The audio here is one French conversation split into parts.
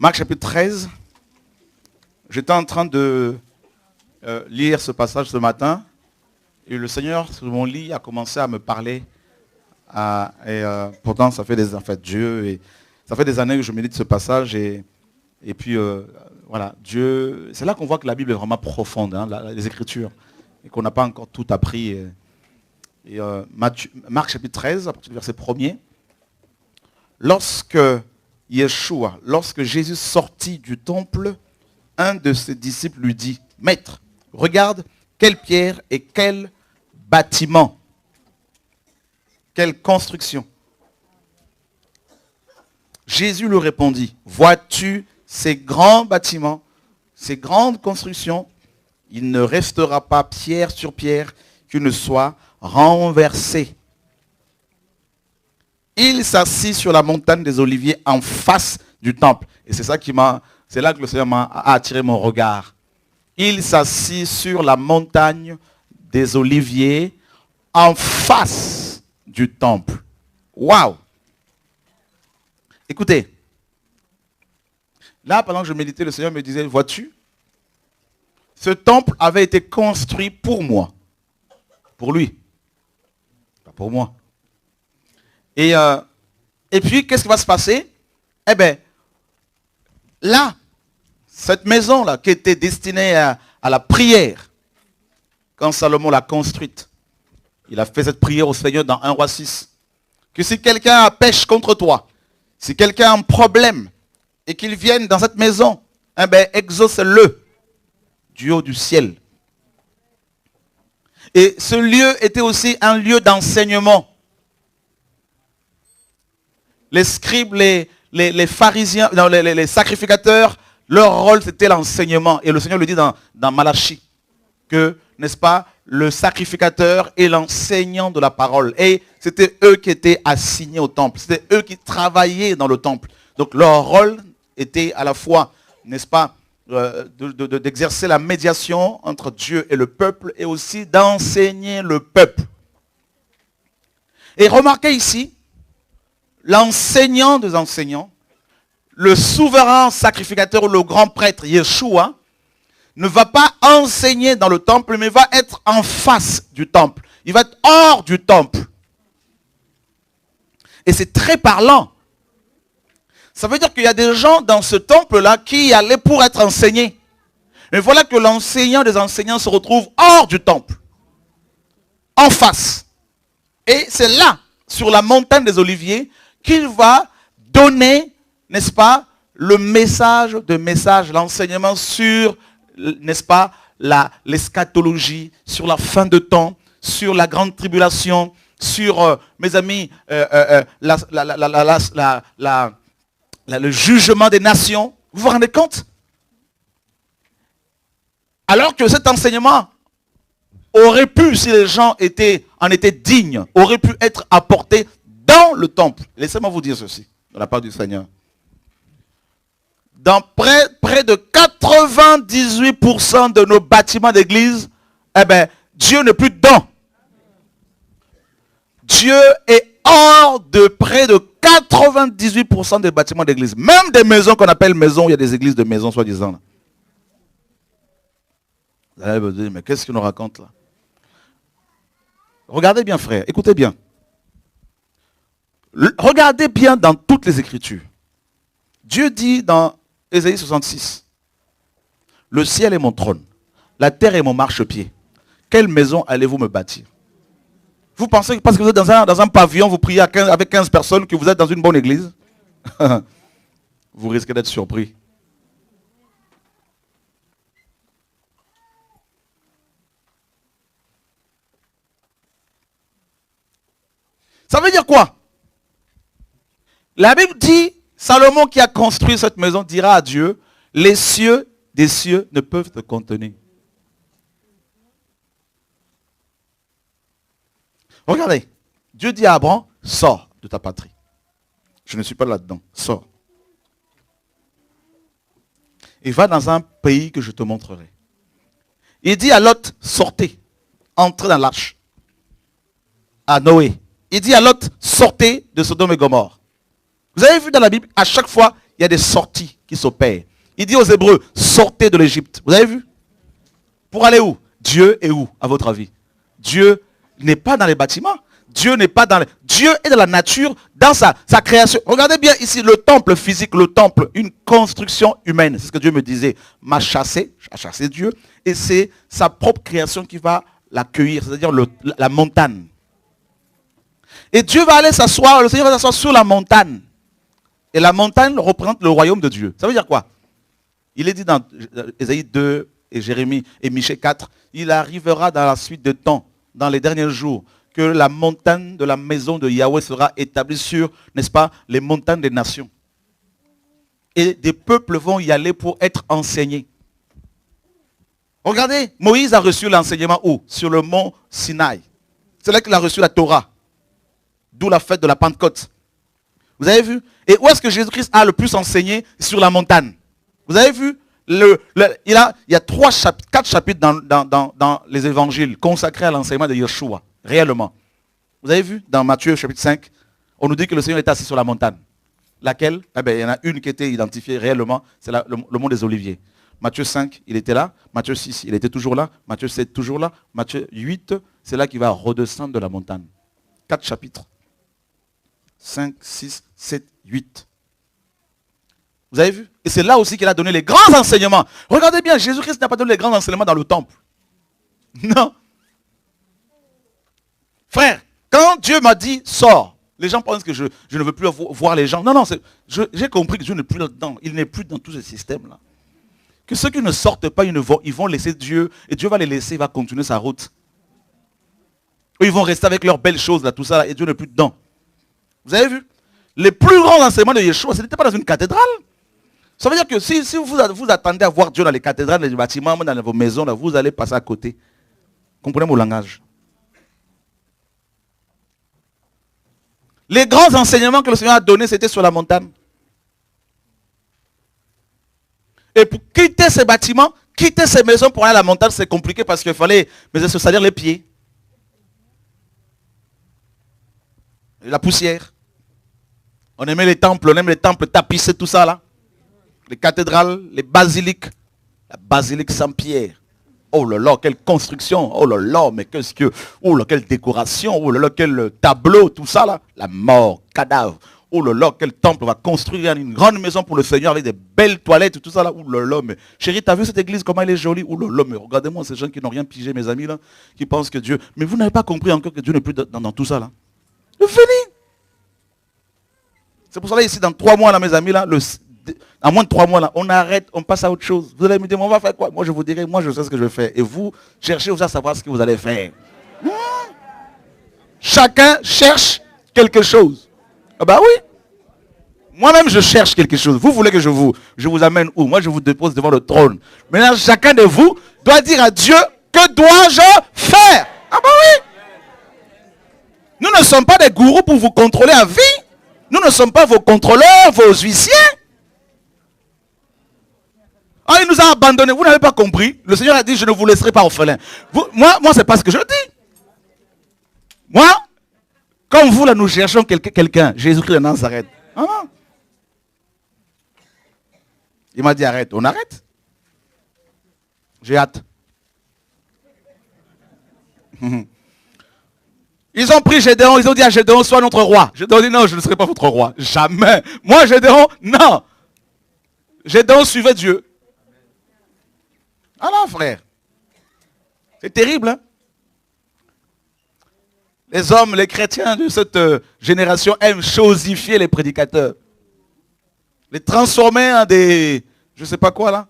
Marc chapitre 13. J'étais en train de lire ce passage ce matin. Et le Seigneur, sur mon lit, a commencé à me parler. Pourtant, ça fait des Dieu. Et ça fait des années que je médite ce passage. Et puis, voilà, Dieu. C'est là qu'on voit que la Bible est vraiment profonde, hein, les Écritures. Et qu'on n'a pas encore tout appris. Marc chapitre 13, à partir du verset 1er. Lorsque Jésus sortit du temple, un de ses disciples lui dit, « Maître, regarde quelle pierre et quel bâtiment, quelle construction. » Jésus lui répondit, « Vois-tu ces grands bâtiments, ces grandes constructions? Il ne restera pas pierre sur pierre qui ne soit renversée. » Il s'assit sur la montagne des Oliviers en face du temple. Et c'est là que le Seigneur a attiré mon regard. Il s'assit sur la montagne des Oliviers en face du temple. Waouh! Écoutez, là, pendant que je méditais, le Seigneur me disait, vois-tu, ce temple avait été construit pour moi. Pour lui. Pas pour moi. Et puis, qu'est-ce qui va se passer? Eh bien, là, cette maison-là, qui était destinée à la prière, quand Salomon l'a construite, il a fait cette prière au Seigneur dans 1 Roi 6, que si quelqu'un pêche contre toi, si quelqu'un a un problème, et qu'il vienne dans cette maison, eh bien, exauce-le du haut du ciel. Et ce lieu était aussi un lieu d'enseignement. Les scribes, les pharisiens, non, les sacrificateurs, leur rôle c'était l'enseignement. Et le Seigneur le dit dans Malachie, que, n'est-ce pas, le sacrificateur est l'enseignant de la parole. Et c'était eux qui étaient assignés au temple. C'était eux qui travaillaient dans le temple. Donc leur rôle était à la fois, n'est-ce pas, d'exercer la médiation entre Dieu et le peuple et aussi d'enseigner le peuple. Et remarquez ici, l'enseignant des enseignants, le souverain sacrificateur ou le grand prêtre Yeshua, ne va pas enseigner dans le temple, mais va être en face du temple. Il va être hors du temple. Et c'est très parlant. Ça veut dire qu'il y a des gens dans ce temple-là qui allaient pour être enseignés. Mais voilà que l'enseignant des enseignants se retrouve hors du temple. En face. Et c'est là, sur la montagne des Oliviers, qu'il va donner, n'est-ce pas, le message, l'enseignement sur, n'est-ce pas, l'eschatologie, sur la fin de temps, sur la grande tribulation, sur, mes amis, le jugement des nations. Vous vous rendez compte? Alors que cet enseignement aurait pu, si les gens en étaient dignes, aurait pu être apporté dans le temple. Laissez-moi vous dire ceci, de la part du Seigneur. Dans près de 98% de nos bâtiments d'église, eh bien, Dieu n'est plus dedans. Dieu est hors de près de 98% des bâtiments d'église. Même des maisons qu'on appelle maisons, il y a des églises de maisons, soi-disant. Vous allez me dire, mais qu'est-ce qu'il nous raconte là? Regardez bien, frère, écoutez bien. Regardez bien dans toutes les Écritures. Dieu dit dans Ésaïe 66, « Le ciel est mon trône, la terre est mon marchepied. Quelle maison allez-vous me bâtir ?» Vous pensez que parce que vous êtes dans un pavillon, vous priez avec 15 personnes, que vous êtes dans une bonne église? Vous risquez d'être surpris. Ça veut dire quoi? La Bible dit, Salomon qui a construit cette maison dira à Dieu, les cieux des cieux ne peuvent te contenir. Regardez, Dieu dit à Abraham, sors de ta patrie. Je ne suis pas là-dedans, sors. Et va dans un pays que je te montrerai. Il dit à Lot, sortez, entrez dans l'arche. À Noé. Il dit à Lot, sortez de Sodome et Gomorrhe. Vous avez vu dans la Bible, à chaque fois, il il y a des sorties qui s'opèrent. Il dit aux Hébreux, sortez de l'Égypte. Vous avez vu? Pour aller où? Dieu est où, à votre avis? Dieu n'est pas dans les bâtiments. Dieu n'est pas dans les... Dieu est dans la nature, dans sa création. Regardez bien ici, le temple physique, le temple, une construction humaine. C'est ce que Dieu me disait. M'a chassé, a chassé Dieu. Et c'est sa propre création qui va l'accueillir, c'est-à-dire la montagne. Et Dieu va aller s'asseoir, le Seigneur va s'asseoir sur la montagne. Et la montagne représente le royaume de Dieu. Ça veut dire quoi? Il est dit dans Ésaïe 2 et Jérémie et Michée 4, il arrivera dans la suite de temps, dans les derniers jours, que la montagne de la maison de Yahweh sera établie sur, n'est-ce pas, les montagnes des nations. Et des peuples vont y aller pour être enseignés. Regardez, Moïse a reçu l'enseignement où? Sur le mont Sinaï. C'est là qu'il a reçu la Torah. D'où la fête de la Pentecôte. Vous avez vu? Et où est-ce que Jésus-Christ a le plus enseigné? Sur la montagne. Vous avez vu? Il y a 4 chapitres dans les évangiles consacrés à l'enseignement de Yeshua. Réellement. Vous avez vu? Dans Matthieu chapitre 5, on nous dit que le Seigneur était assis sur la montagne. Laquelle? Eh bien, il y en a une qui était identifiée réellement, c'est le mont des Oliviers. Matthieu 5, il était là. Matthieu 6, il était toujours là. Matthieu 7, toujours là. Matthieu 8, c'est là qu'il va redescendre de la montagne. 4 chapitres. 5, 6, 7, 8. Vous avez vu? Et c'est là aussi qu'il a donné les grands enseignements. Regardez bien, Jésus-Christ n'a pas donné les grands enseignements dans le temple. Non. Frère, quand Dieu m'a dit, sors, les gens pensent que je ne veux plus voir les gens. Non, non, j'ai compris que Dieu n'est plus là-dedans. Il n'est plus dans tous ces systèmes-là. Que ceux qui ne sortent pas, ils vont laisser Dieu. Et Dieu va les laisser, il va continuer sa route. Eux, ils vont rester avec leurs belles choses, là, tout ça, là, et Dieu n'est plus dedans. Vous avez vu? Les plus grands enseignements de Yeshua, ce n'était pas dans une cathédrale. Ça veut dire que si vous attendez à voir Dieu dans les cathédrales, dans les bâtiments, dans vos maisons, là, vous allez passer à côté. Comprenez mon langage? Les grands enseignements que le Seigneur a donnés, c'était sur la montagne. Et pour quitter ces bâtiments, quitter ces maisons pour aller à la montagne, c'est compliqué parce qu'il fallait se salir les pieds. Et la poussière. On aimait les temples, tapissés, tout ça là. Les cathédrales, les basiliques. La basilique Saint-Pierre. Oh là là, quelle construction. Oh là là, mais qu'est-ce que... Oh là, quelle décoration. Oh là là, quel tableau, tout ça là. La mort, cadavre. Oh là là, quel temple. On va construire une grande maison pour le Seigneur avec des belles toilettes, tout ça là. Oh là là, mais chérie, t'as vu cette église, comment elle est jolie. Oh là là, mais regardez-moi ces gens qui n'ont rien pigé, mes amis là. Qui pensent que Dieu... Mais vous n'avez pas compris encore que Dieu n'est plus dans tout ça là. Venez. C'est pour cela ici, dans 3 mois là, mes amis là, à moins de 3 mois là, on arrête, on passe à autre chose. Vous allez me dire, on va faire quoi? Moi je vous dirai, moi je sais ce que je vais faire. Et vous, cherchez aussi à savoir ce que vous allez faire. Chacun cherche quelque chose. Ah bah oui. Moi-même je cherche quelque chose. Vous voulez que je vous amène où? Moi je vous dépose devant le trône. Maintenant chacun de vous doit dire à Dieu, que dois-je faire? Ah bah oui. Nous ne sommes pas des gourous pour vous contrôler à vie. Nous ne sommes pas vos contrôleurs, vos huissiers. Ah, il nous a abandonnés. Vous n'avez pas compris. Le Seigneur a dit, je ne vous laisserai pas orphelin. Moi, c'est pas ce que je dis. Moi, comme vous, là, nous cherchons quelqu'un. Jésus-Christ de Nazareth. Ah non. Il m'a dit, arrête. On arrête. J'ai hâte. Ils ont pris Gédéon, ils ont dit à Gédéon, sois notre roi. Gédéon dit, non, je ne serai pas votre roi. Jamais. Moi, Gédéon, non. Gédéon suivait Dieu. Ah non, frère. C'est terrible, hein? Les hommes, les chrétiens de cette génération aiment chosifier les prédicateurs. Les transformer en des... Je ne sais pas quoi, là.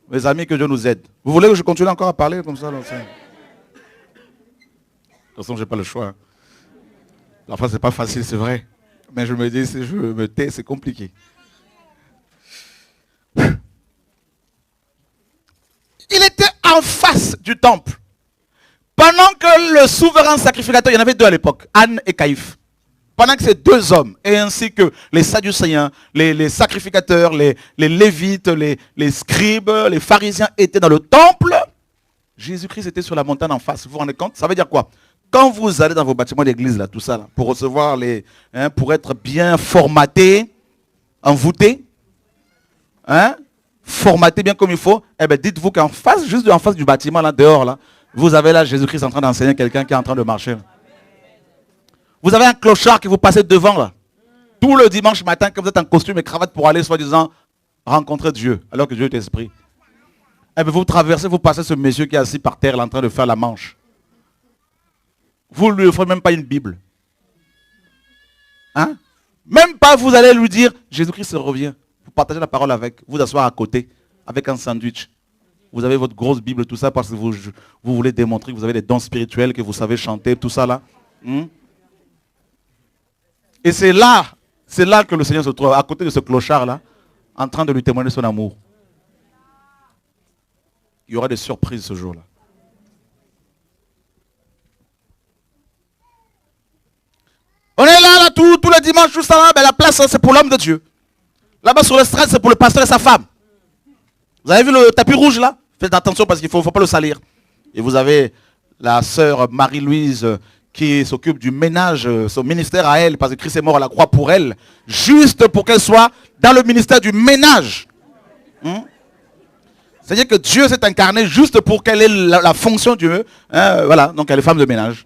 Mes amis, que Dieu nous aide. Vous voulez que je continue encore à parler comme ça, là? De toute façon, je n'ai pas le choix. Enfin, c'est pas facile, c'est vrai. Mais je me dis, si je me tais, c'est compliqué. Il était en face du temple. Pendant que le souverain sacrificateur, il y en avait 2 à l'époque, Anne et Caïphe. Pendant que ces 2 hommes, et ainsi que les Sadducéens, les sacrificateurs, les Lévites, les scribes, les pharisiens étaient dans le temple, Jésus-Christ était sur la montagne en face. Vous vous rendez compte? Ça veut dire quoi? Quand vous allez dans vos bâtiments d'église, là, tout ça, là, pour recevoir pour être bien formaté, envoûté, hein, formaté bien comme il faut, eh bien dites-vous qu'en face, juste en face du bâtiment, là, dehors, là, vous avez là Jésus-Christ en train d'enseigner quelqu'un qui est en train de marcher. Là. Vous avez un clochard qui vous passe devant, là. Tout le dimanche matin, quand vous êtes en costume et cravate pour aller, soi-disant, rencontrer Dieu, alors que Dieu est esprit. Eh bien, vous traversez, vous passez ce monsieur qui est assis par terre, là, en train de faire la manche. Vous ne lui offrez même pas une Bible. Hein? Même pas, vous allez lui dire, Jésus-Christ revient. Vous partagez la parole avec, vous asseoir à côté, avec un sandwich. Vous avez votre grosse Bible, tout ça, parce que vous voulez démontrer que vous avez des dons spirituels, que vous savez chanter, tout ça là. Et c'est là que le Seigneur se trouve, à côté de ce clochard-là, en train de lui témoigner son amour. Il y aura des surprises ce jour-là. On est là tout le dimanche, tout ça là, ben la place, c'est pour l'homme de Dieu. Là-bas sur le stade, c'est pour le pasteur et sa femme. Vous avez vu le tapis rouge là? Faites attention parce qu'il ne faut pas le salir. Et vous avez la sœur Marie-Louise qui s'occupe du ménage, son ministère à elle, parce que Christ est mort à la croix pour elle, juste pour qu'elle soit dans le ministère du ménage. C'est-à-dire que Dieu s'est incarné juste pour qu'elle ait la fonction de Dieu. Voilà, donc elle est femme de ménage.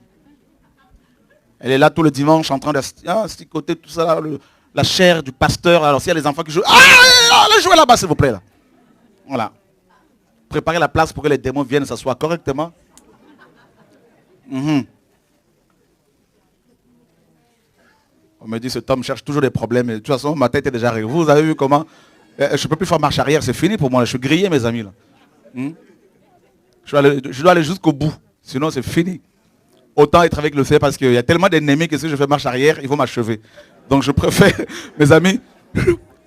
Elle est là tout le dimanche en train d'asticoter tout ça, là, la chair du pasteur. Alors s'il y a les enfants qui jouent, allez jouer là-bas s'il vous plaît. Là. Voilà. Préparez la place pour que les démons viennent s'asseoir correctement. On me dit, cet homme cherche toujours des problèmes. Et de toute façon, ma tête est déjà réglée. Vous avez vu comment je ne peux plus faire marche arrière, c'est fini pour moi. Je suis grillé, mes amis. Là. Je dois aller jusqu'au bout. Sinon, c'est fini. Autant être avec le Seigneur parce qu'il y a tellement d'ennemis que si je fais marche arrière, ils vont m'achever. Donc je préfère, mes amis,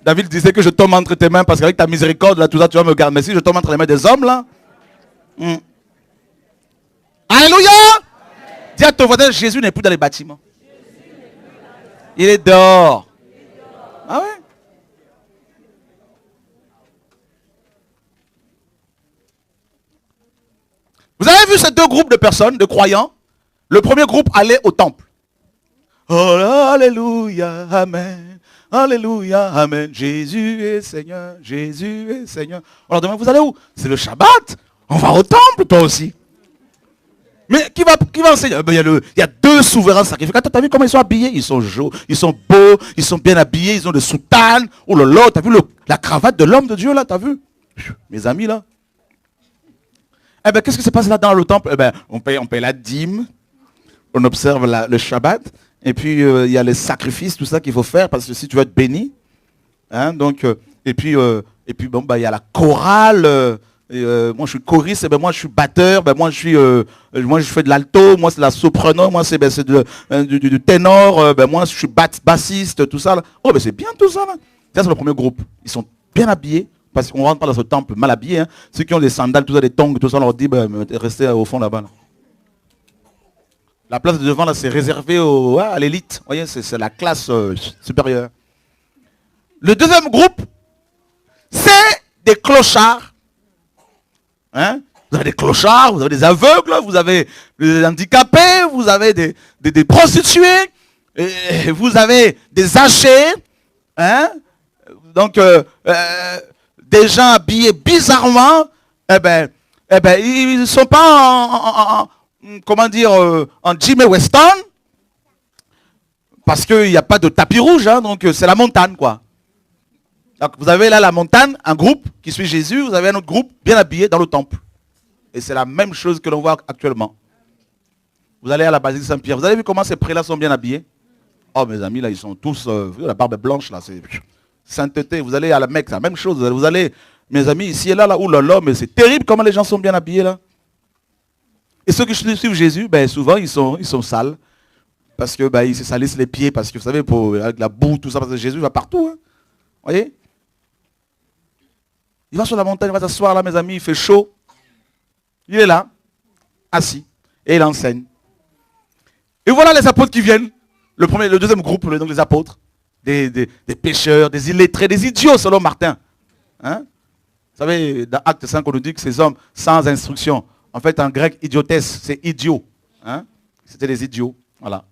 David disait que je tombe entre tes mains parce qu'avec ta miséricorde, là, tout ça, tu vas me garder. Mais si je tombe entre les mains des hommes, là. Alléluia! Dis à ton voisin, Jésus n'est plus dans les bâtiments. Il est dehors. Ah ouais? Vous avez vu ces deux groupes de personnes, de croyants? Le premier groupe allait au temple. Oh, alléluia, amen. Alléluia, amen. Jésus est Seigneur, Jésus est Seigneur. On leur demande, vous allez où? C'est le Shabbat. On va au temple, toi aussi. Mais qui va enseigner? Il y a deux souverains sacrificateurs. T'as vu comment ils sont habillés? Ils sont beaux, ils sont bien habillés, ils ont des soutanes. Oh là là, t'as vu la cravate de l'homme de Dieu là, t'as vu? Mes amis là. Eh bien, qu'est-ce qui se passe là dans le temple? Eh bien, on paye la dîme. On observe le Shabbat, et puis il y a les sacrifices, tout ça qu'il faut faire, parce que si tu veux être béni, hein, donc, et puis bon, il y a la chorale, moi je suis choriste, moi je suis batteur, moi je fais de l'alto, moi c'est la soprano, moi c'est du ténor, moi je suis bassiste, tout ça. Là. Oh, c'est bien tout ça. Là. Ça c'est le premier groupe. Ils sont bien habillés, parce qu'on rentre pas dans ce temple mal habillé. Hein. Ceux qui ont des sandales, tout ça, des tongs, tout ça, on leur dit, restez au fond là-bas. Là. La place de devant, là, c'est réservé à l'élite. Vous voyez, c'est la classe supérieure. Le deuxième groupe, c'est des clochards. Hein? Vous avez des clochards, vous avez des aveugles, vous avez des handicapés, vous avez des prostituées, et vous avez des hachés. Hein? Donc, des gens habillés bizarrement, ils ne sont pas en Jimmy Weston, parce qu'il n'y a pas de tapis rouge, hein, donc c'est la montagne, quoi. Donc vous avez là la montagne, un groupe qui suit Jésus, vous avez un autre groupe bien habillé dans le temple. Et c'est la même chose que l'on voit actuellement. Vous allez à la basilique Saint-Pierre, vous avez vu comment ces prélats sont bien habillés? Oh mes amis, là ils sont tous, la barbe blanche, là, c'est sainteté. Vous allez à la Mecque, c'est la même chose. Vous allez, mes amis, ici et là, oulala, mais c'est terrible comment les gens sont bien habillés, là. Et ceux qui suivent Jésus, souvent ils sont sales. Parce que ils se salissent les pieds, parce que vous savez, avec la boue, tout ça, parce que Jésus va partout. Hein. Vous voyez? Il va sur la montagne, il va s'asseoir là, mes amis, il fait chaud. Il est là, assis, et il enseigne. Et voilà les apôtres qui viennent. Le deuxième groupe, donc les apôtres, des pécheurs, des illettrés, des idiots selon Martin. Hein? Vous savez, dans Acte 5, on nous dit que ces hommes sans instruction. En fait, en grec, idiotesse, c'est idiot. Hein? C'était des idiots. Voilà.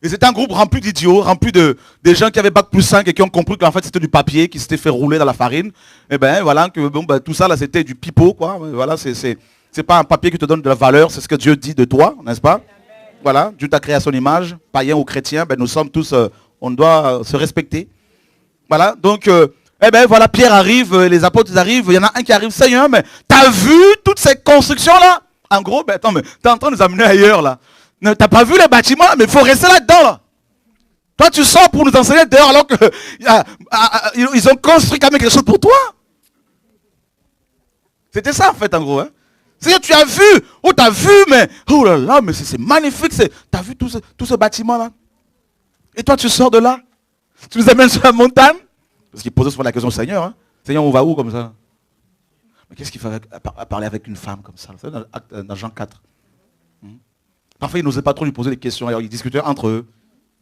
Et c'était un groupe rempli d'idiots, rempli de gens qui avaient bac plus 5 et qui ont compris qu'en fait c'était du papier qui s'était fait rouler dans la farine. Et ben voilà, que bon, ben, tout ça là c'était du pipeau, quoi. Voilà, c'est pas un papier qui te donne de la valeur, c'est ce que Dieu dit de toi, n'est-ce pas? Voilà, Dieu t'a créé à son image, païen ou chrétien, ben nous sommes tous, on doit se respecter. Voilà, donc, eh ben voilà, Pierre arrive, les apôtres arrivent, il y en a un qui arrive, Seigneur, mais t'as vu toutes ces constructions-là? En gros, ben attends, mais t'es en train de nous amener ailleurs, là. T'as pas vu les bâtiments, mais il faut rester là-dedans, là. Toi, tu sors pour nous enseigner dehors, alors que ils ont construit quand même quelque chose pour toi. C'était ça, en fait, en gros, hein. Seigneur, tu as vu, oh, t'as vu, mais, oh là là, mais c'est magnifique, t'as vu tout ce bâtiment-là? Et toi, tu sors de là? Tu nous amènes sur la montagne? Parce qu'il posait souvent la question au Seigneur. Hein. Seigneur, on va où comme ça? Mais qu'est-ce qu'il fait à parler avec une femme comme ça? C'est dans Jean 4. Parfois, ils n'osaient pas trop lui poser des questions. Alors, ils discutaient entre eux.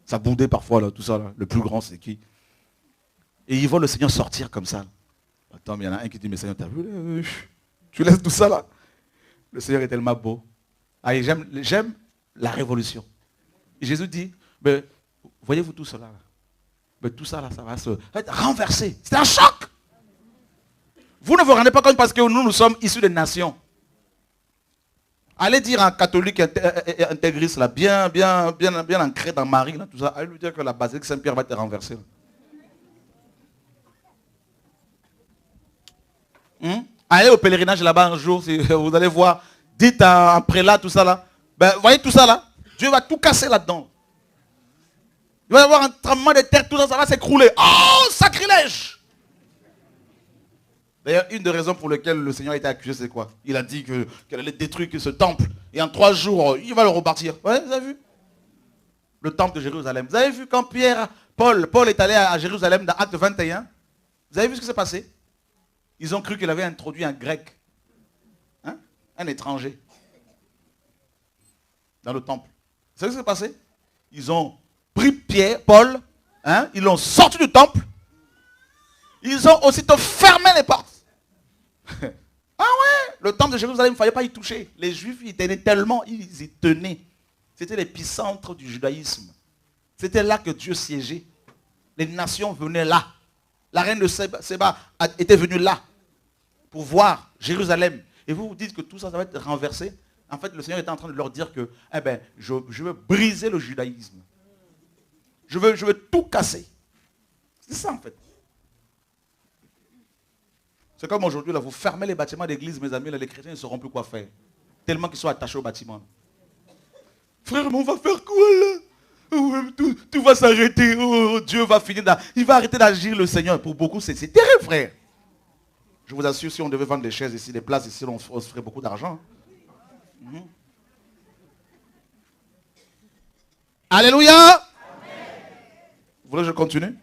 Ça boudait parfois, là, tout ça. Là. Le plus grand, c'est qui? Et ils voient le Seigneur sortir comme ça. Attends, mais il y en a un qui dit, mais Seigneur, t'as vu? Tu laisses tout ça là? Le Seigneur est tellement beau. Ah, j'aime la révolution. Et Jésus dit, mais, voyez-vous tout cela là? Mais tout ça là, ça va se être renversé. C'est un choc. Vous ne vous rendez pas compte parce que nous sommes issus des nations. Allez dire à un catholique intégriste là, bien ancré dans Marie, là, tout ça, allez lui dire que la basilique Saint-Pierre va être renversée. Allez au pèlerinage là-bas un jour, si vous allez voir, dites à un prélat, tout ça là. Ben, voyez tout ça là, Dieu va tout casser là-dedans. Il va y avoir un tremblement de terre, tout ça, ça va s'écrouler. Oh, sacrilège! D'ailleurs, une des raisons pour lesquelles le Seigneur a été accusé, c'est quoi? Il a dit qu'elle allait détruire ce temple. Et en 3 jours, il va le repartir. Ouais, vous avez vu? Le temple de Jérusalem. Vous avez vu quand Paul est allé à Jérusalem dans Acte 21? Vous avez vu ce qui s'est passé? Ils ont cru qu'il avait introduit un grec. Hein? Un étranger. Dans le temple. Vous savez ce qui s'est passé? Ils ont pris Paul, hein, ils l'ont sorti du temple. Ils ont aussitôt fermé les portes. Ah ouais, le temple de Jérusalem, il ne fallait pas y toucher. Les Juifs, ils tenaient tellement, ils y tenaient. C'était l'épicentre du judaïsme. C'était là que Dieu siégeait. Les nations venaient là. La reine de Séba était venue là pour voir Jérusalem. Et vous vous dites que tout ça, ça va être renversé. En fait, le Seigneur était en train de leur dire que, eh ben, je veux briser le judaïsme. Je veux tout casser. C'est ça en fait. C'est comme aujourd'hui, là, vous fermez les bâtiments d'église, mes amis, là, les chrétiens ne sauront plus quoi faire. Tellement qu'ils sont attachés au bâtiment. Frère, mais on va faire quoi là? Tout va s'arrêter. Oh, Dieu va finir. Il va arrêter d'agir le Seigneur. Pour beaucoup, c'est terrible, frère. Je vous assure, si on devait vendre des chaises ici, des places ici, on se ferait beaucoup d'argent. Alléluia. Vous voulez que je continue?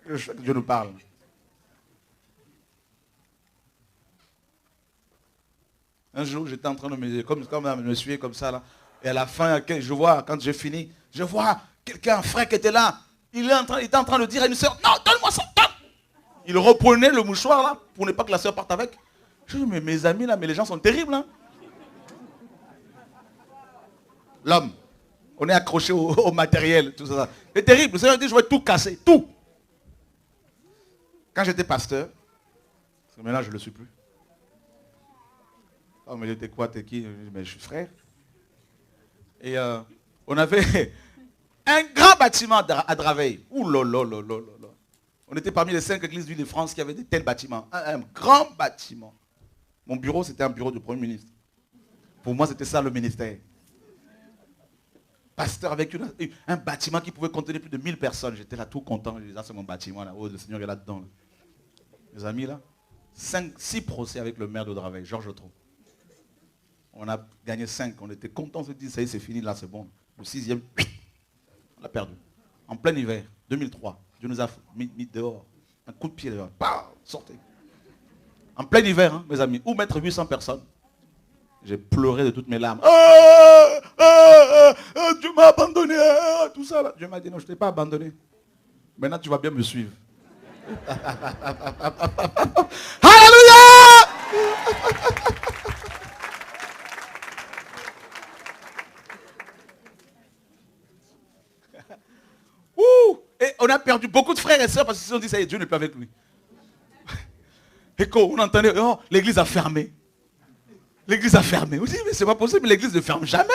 Que Dieu nous parle. Un jour, j'étais en train de me suivre comme ça, là. Et à la fin, je vois, quand j'ai fini, je vois quelqu'un, un frère qui était là. Il était en train de dire à une soeur, non, donne-moi ça, donne. Il reprenait le mouchoir, là, pour ne pas que la soeur parte avec. Je dis, mais mes amis, là, mais les gens sont terribles, hein. L'homme. On est accroché au matériel, tout ça. C'est terrible. Le Seigneur dit, je vais tout casser, tout. Quand j'étais pasteur, parce que maintenant je ne le suis plus. Oh, mais t'es quoi, t'es qui? Mais je suis frère. Et on avait un grand bâtiment à Draveil. Ouh là là là là là. On était parmi les 5 églises de France qui avaient de tels bâtiments. Un grand bâtiment. Mon bureau, c'était un bureau du Premier ministre. Pour moi, c'était ça le ministère. Pasteur avec un bâtiment qui pouvait contenir plus de 1000 personnes. J'étais là tout content. Je disais, c'est mon bâtiment là. Oh, le Seigneur est là-dedans. Là. Mes amis là, 6 procès avec le maire de Draveil, Georges Trou. On a gagné 5. On était contents. On se dit, ça y est, c'est fini là, c'est bon. Le 6e, on l'a perdu. En plein hiver, 2003. Dieu nous a mis dehors. Un coup de pied dehors. Bah, sortez. En plein hiver, hein, mes amis. Où mettre 800 personnes? J'ai pleuré de toutes mes larmes. Dieu m'a abandonné. Tout ça là. Dieu m'a dit non, je ne t'ai pas abandonné. Maintenant tu vas bien me suivre. Alléluia. on a perdu beaucoup de frères et sœurs parce qu'ils se sont dit, ça y est, Dieu n'est plus avec lui. Et quand on entendait, oh, l'église a fermé. L'église a fermé. On dit, mais c'est pas possible, l'église ne ferme jamais.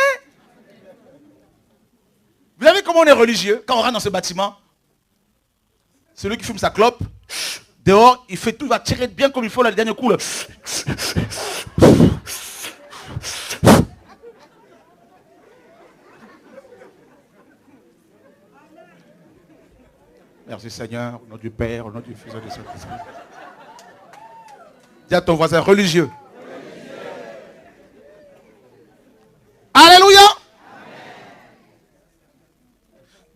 Vous savez comment on est religieux quand on rentre dans ce bâtiment? Celui qui fume sa clope, dehors, il fait tout, il va tirer bien comme il faut, là, le dernier coup. Là. Merci Seigneur, au nom du Père, au nom du Fils et du Saint-Esprit. Dis à ton voisin religieux. Alléluia.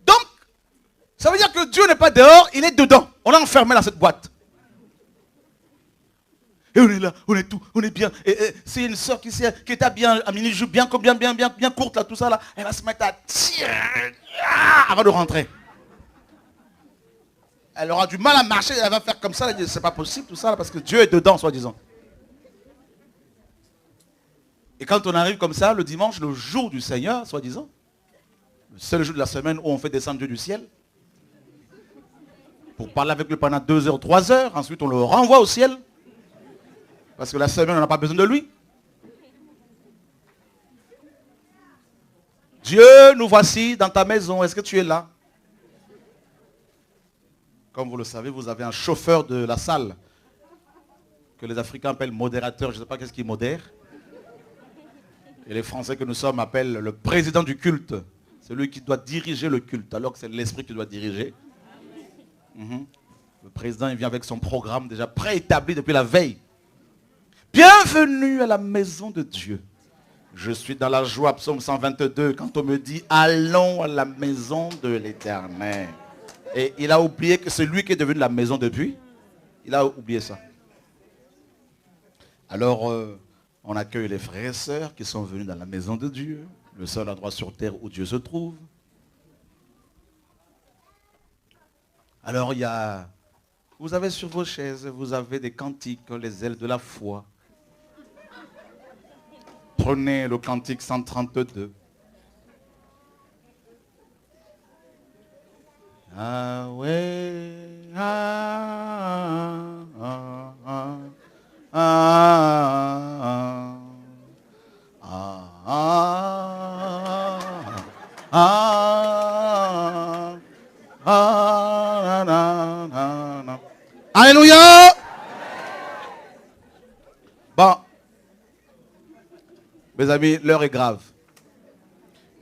Donc, ça veut dire que Dieu n'est pas dehors, il est dedans. On l'a enfermé dans cette boîte. Et on est là, on est tout, on est bien. Et c'est une soeur qui était bien, à mini-jupe, bien courte, là, tout ça, là. Elle va se mettre à tirer avant de rentrer. Elle aura du mal à marcher, elle va faire comme ça, c'est pas possible, tout ça, là, parce que Dieu est dedans, soi-disant. Et quand on arrive comme ça, le dimanche, le jour du Seigneur, soi-disant, le seul jour de la semaine où on fait descendre Dieu du ciel, pour parler avec lui pendant 2 heures, 3 heures, ensuite on le renvoie au ciel, parce que la semaine, on n'a pas besoin de lui. Dieu, nous voici dans ta maison, est-ce que tu es là? Comme vous le savez, vous avez un chauffeur de la salle, que les Africains appellent modérateur, je ne sais pas qu'est-ce qui modère. Et les Français que nous sommes appellent le président du culte. C'est lui qui doit diriger le culte, alors que c'est l'esprit qui doit diriger. Le président, il vient avec son programme déjà préétabli depuis la veille. Bienvenue à la maison de Dieu. Je suis dans la joie, psaume 122, quand on me dit, allons à la maison de l'Éternel. Et il a oublié que c'est lui qui est devenu la maison depuis. Il a oublié ça. Alors, on accueille les frères et sœurs qui sont venus dans la maison de Dieu, le seul endroit sur terre où Dieu se trouve. Alors, vous avez sur vos chaises, vous avez des cantiques, les ailes de la foi. Prenez le cantique 132. Ah ouais, Alléluia. Bon, mes amis, l'heure est grave.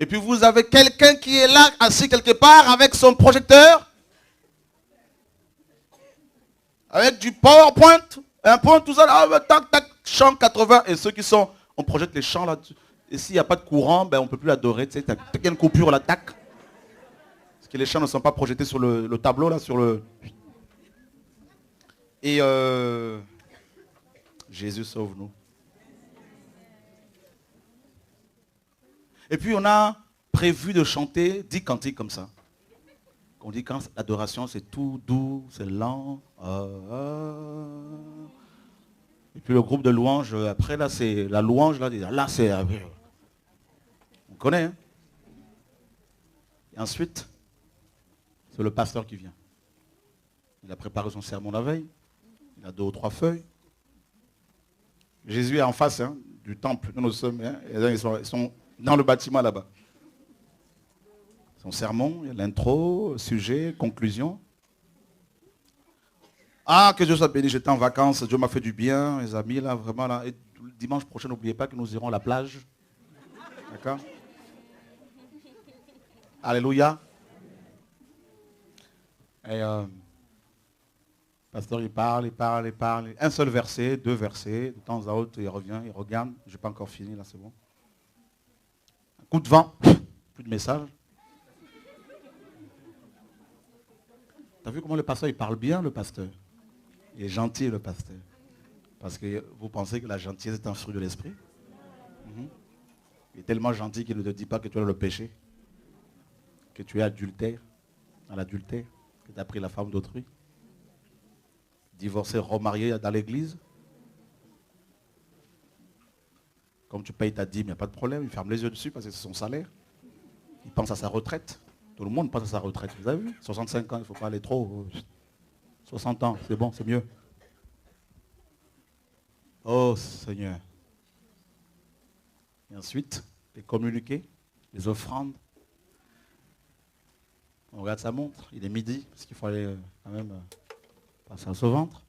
Et puis vous avez quelqu'un qui est là, assis quelque part, avec son projecteur, avec du PowerPoint, un point, tout ça, là, tac, tac, chant 80, et ceux qui sont, on projette les chants là, et s'il n'y a pas de courant, ben on ne peut plus adorer, tu sais, il y a une coupure là, tac. Parce que les chants ne sont pas projetés sur le tableau là, sur le... Et Jésus sauve-nous. Et puis on a prévu de chanter 10 cantiques comme ça. On dit quand l'adoration c'est tout doux, c'est lent. Et puis le groupe de louanges, après là c'est la louange, là c'est... On connaît, hein? Et ensuite, c'est le pasteur qui vient. Il a préparé son sermon la veille. Il a 2 ou 3 feuilles. Jésus est en face du temple. Nous sommes, ils sont dans le bâtiment là-bas. Son sermon, il y a l'intro, sujet, conclusion. Ah, que Dieu soit béni, j'étais en vacances, Dieu m'a fait du bien, les amis, là, vraiment, là. Et le dimanche prochain, n'oubliez pas que nous irons à la plage. D'accord? Alléluia. Et pasteur, il parle. Un seul verset, 2 versets, de temps à autre, il revient, il regarde. Je n'ai pas encore fini, là, c'est bon. Un coup de vent, plus de message. T'as vu comment le pasteur, il parle bien, le pasteur? Il est gentil, le pasteur. Parce que vous pensez que la gentillesse est un fruit de l'esprit? Il est tellement gentil qu'il ne te dit pas que tu as le péché. Que tu es adultère, à l'adultère, que tu as pris la femme d'autrui. Divorcé, remarié dans l'église. Comme tu payes ta dîme, il n'y a pas de problème. Il ferme les yeux dessus parce que c'est son salaire. Il pense à sa retraite. Tout le monde passe à sa retraite, vous avez vu? 65 ans, il ne faut pas aller trop. 60 ans, c'est bon, c'est mieux. Oh Seigneur. Et ensuite, les communiqués, les offrandes. On regarde sa montre, il est midi, parce qu'il faut aller quand même passer à ce ventre.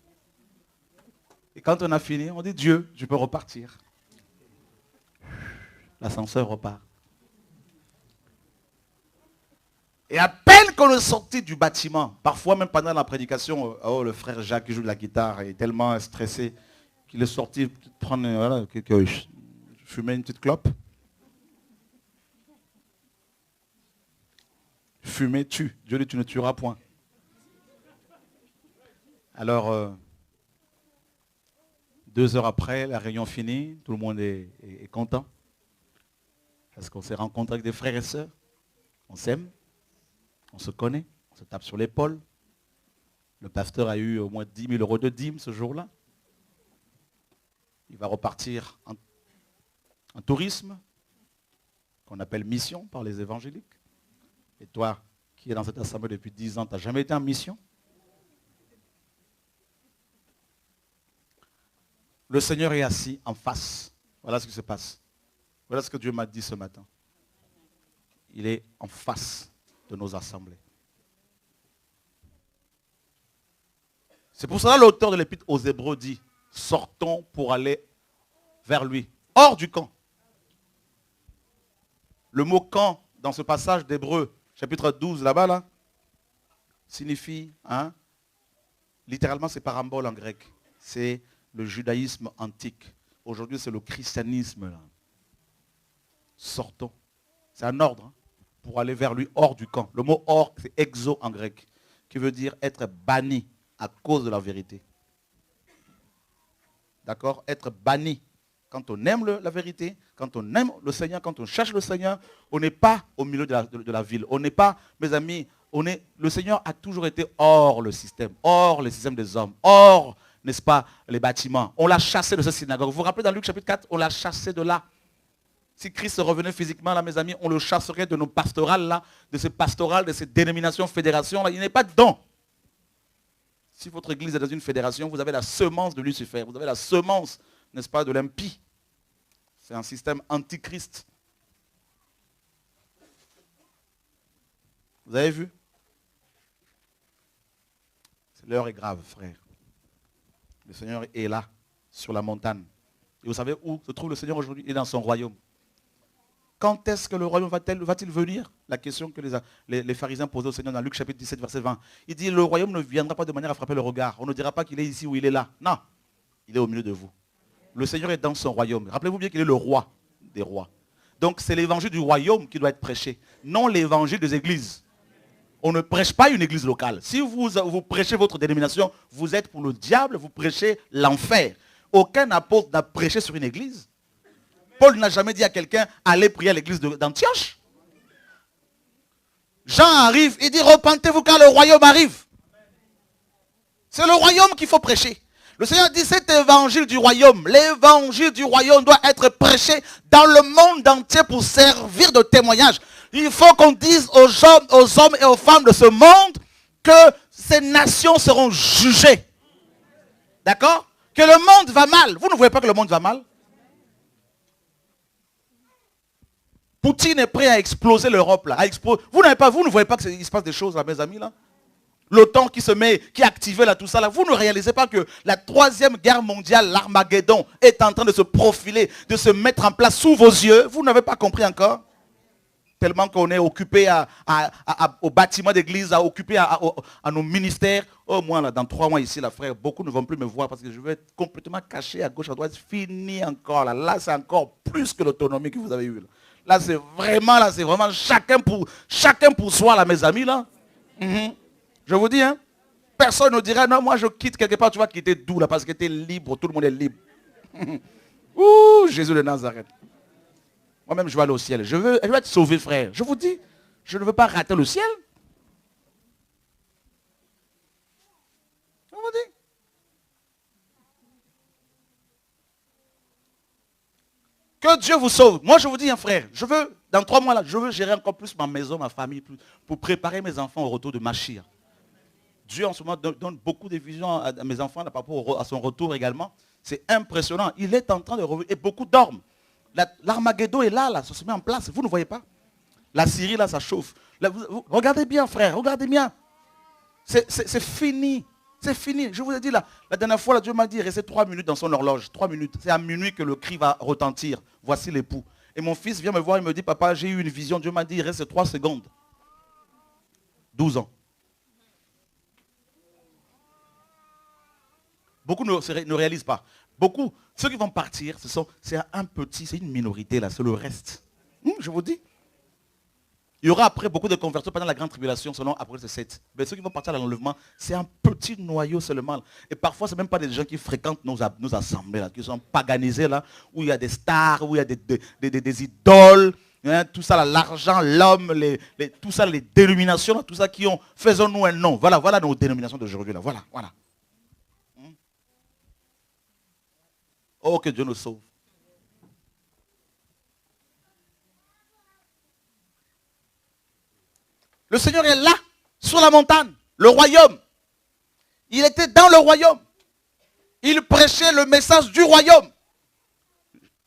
Et quand on a fini, on dit Dieu, je peux repartir. L'ascenseur repart. Et à peine qu'on est sorti du bâtiment, parfois même pendant la prédication, oh, le frère Jacques qui joue de la guitare est tellement stressé qu'il est sorti prendre, voilà, fumer une petite clope. Fumer tue. Dieu dit tu ne tueras point. Alors, 2 heures après, la réunion finie, tout le monde est content. Parce qu'on s'est rencontré avec des frères et sœurs. On s'aime, on se connaît, on se tape sur l'épaule. Le pasteur a eu au moins 10 000 euros de dîmes ce jour-là. Il va repartir en tourisme, qu'on appelle mission par les évangéliques. Et toi, qui es dans cette assemblée depuis 10 ans, tu n'as jamais été en mission? Le Seigneur est assis en face. Voilà ce qui se passe. Voilà ce que Dieu m'a dit ce matin. Il est en face de nos assemblées. C'est pour cela que l'auteur de l'Épître aux Hébreux dit, sortons pour aller vers lui, hors du camp. Le mot camp, dans ce passage d'Hébreux, chapitre 12, là-bas, là, signifie, littéralement c'est parabole en grec. C'est le judaïsme antique. Aujourd'hui, c'est le christianisme. Là. Sortons. C'est un ordre pour aller vers lui hors du camp. Le mot hors, c'est exo en grec, qui veut dire être banni à cause de la vérité. D'accord? Être banni. Quand on aime la vérité, quand on aime le Seigneur, quand on cherche le Seigneur, on n'est pas au milieu de la ville. On n'est pas, mes amis, le Seigneur a toujours été hors le système des hommes, hors, n'est-ce pas, les bâtiments. On l'a chassé de cette synagogue. Vous vous rappelez dans Luc chapitre 4, on l'a chassé de là. Si Christ revenait physiquement là, mes amis, on le chasserait de nos pastorales là, de ces pastorales, de ces dénominations, fédérations là. Il n'est pas dedans. Si votre église est dans une fédération, vous avez la semence de Lucifer. Vous avez la semence, n'est-ce pas, de l'impie. C'est un système antichrist. Vous avez vu? L'heure est grave, frère. Le Seigneur est là, sur la montagne. Et vous savez où se trouve le Seigneur aujourd'hui? Il est dans son royaume. Quand est-ce que le royaume va-t-il venir? La question que les pharisiens posaient au Seigneur dans Luc chapitre 17, verset 20. Il dit, le royaume ne viendra pas de manière à frapper le regard. On ne dira pas qu'il est ici ou il est là. Non, il est au milieu de vous. Le Seigneur est dans son royaume. Rappelez-vous bien qu'il est le roi des rois. Donc c'est l'évangile du royaume qui doit être prêché, non l'évangile des églises. On ne prêche pas une église locale. Si vous prêchez votre dénomination, vous êtes pour le diable, vous prêchez l'enfer. Aucun apôtre n'a prêché sur une église. Paul n'a jamais dit à quelqu'un, allez prier à l'église d'Antioche. Jean arrive, il dit, repentez-vous car le royaume arrive. C'est le royaume qu'il faut prêcher. Le Seigneur dit, cet évangile du royaume, l'évangile du royaume doit être prêché dans le monde entier pour servir de témoignage. Il faut qu'on dise aux hommes et aux femmes de ce monde que ces nations seront jugées. D'accord? Que le monde va mal. Vous ne voyez pas que le monde va mal? Poutine est prêt à exploser l'Europe là. Vous ne voyez pas qu'il se passe des choses là, mes amis là? L'OTAN qui qui est activé là, tout ça là. Vous ne réalisez pas que la 3e guerre mondiale, l'Armageddon, est en train de se profiler, de se mettre en place sous vos yeux. Vous n'avez pas compris encore? Tellement qu'on est occupé au bâtiment d'église, occupé à nos ministères. Oh, moi, là, dans 3 mois ici, là, frère, beaucoup ne vont plus me voir parce que je vais être complètement caché à gauche, à droite. Fini encore, là. Là, c'est encore plus que l'autonomie que vous avez eue. Là, c'est vraiment chacun pour soi, là, mes amis, là. Je vous dis, hein, personne ne dira, non, moi, je quitte quelque part. Tu vas quitter d'où, là, parce que tu es libre, tout le monde est libre. Ouh, Jésus de Nazareth. Moi-même, je vais aller au ciel. Je veux être sauvé, frère. Je vous dis, je ne veux pas rater le ciel. Je vous dis. Que Dieu vous sauve. Moi, je vous dis, hein, frère, je veux Dans 3 mois, là, je veux gérer encore plus ma maison, ma famille, pour préparer mes enfants au retour de Machia. Dieu, en ce moment, donne beaucoup de visions à mes enfants par rapport à son retour également. C'est impressionnant. Il est en train de revenir. Et beaucoup dorment. L'Armageddon est là, ça se met en place. Vous ne voyez pas? La Syrie, là, ça chauffe. Là, regardez bien, frère, regardez bien. C'est fini. C'est fini. Je vous ai dit, là, la dernière fois, là, Dieu m'a dit, il restait 3 minutes dans son horloge. 3 minutes. C'est à minuit que le cri va retentir. Voici l'époux. Et mon fils vient me voir, il me dit, papa, j'ai eu une vision. Dieu m'a dit, il reste 3 secondes. 12 ans. Beaucoup ne réalisent pas. Beaucoup, ceux qui vont partir, c'est un petit, c'est une minorité là, c'est le reste. Je vous dis. Il y aura après beaucoup de conversions pendant la grande tribulation, selon après c'est 7. Mais ceux qui vont partir à l'enlèvement, c'est un petit noyau seulement. Et parfois, ce n'est même pas des gens qui fréquentent nos assemblées, là, qui sont paganisés, là, où il y a des stars, où il y a des idoles, hein, tout ça, l'argent, l'homme, tout ça, les dénominations, là, tout ça qui ont, faisons-nous un nom. Voilà nos dénominations d'aujourd'hui. Voilà. Oh, que Dieu nous sauve. Le Seigneur est là, sur la montagne, le royaume. Il était dans le royaume. Il prêchait le message du royaume.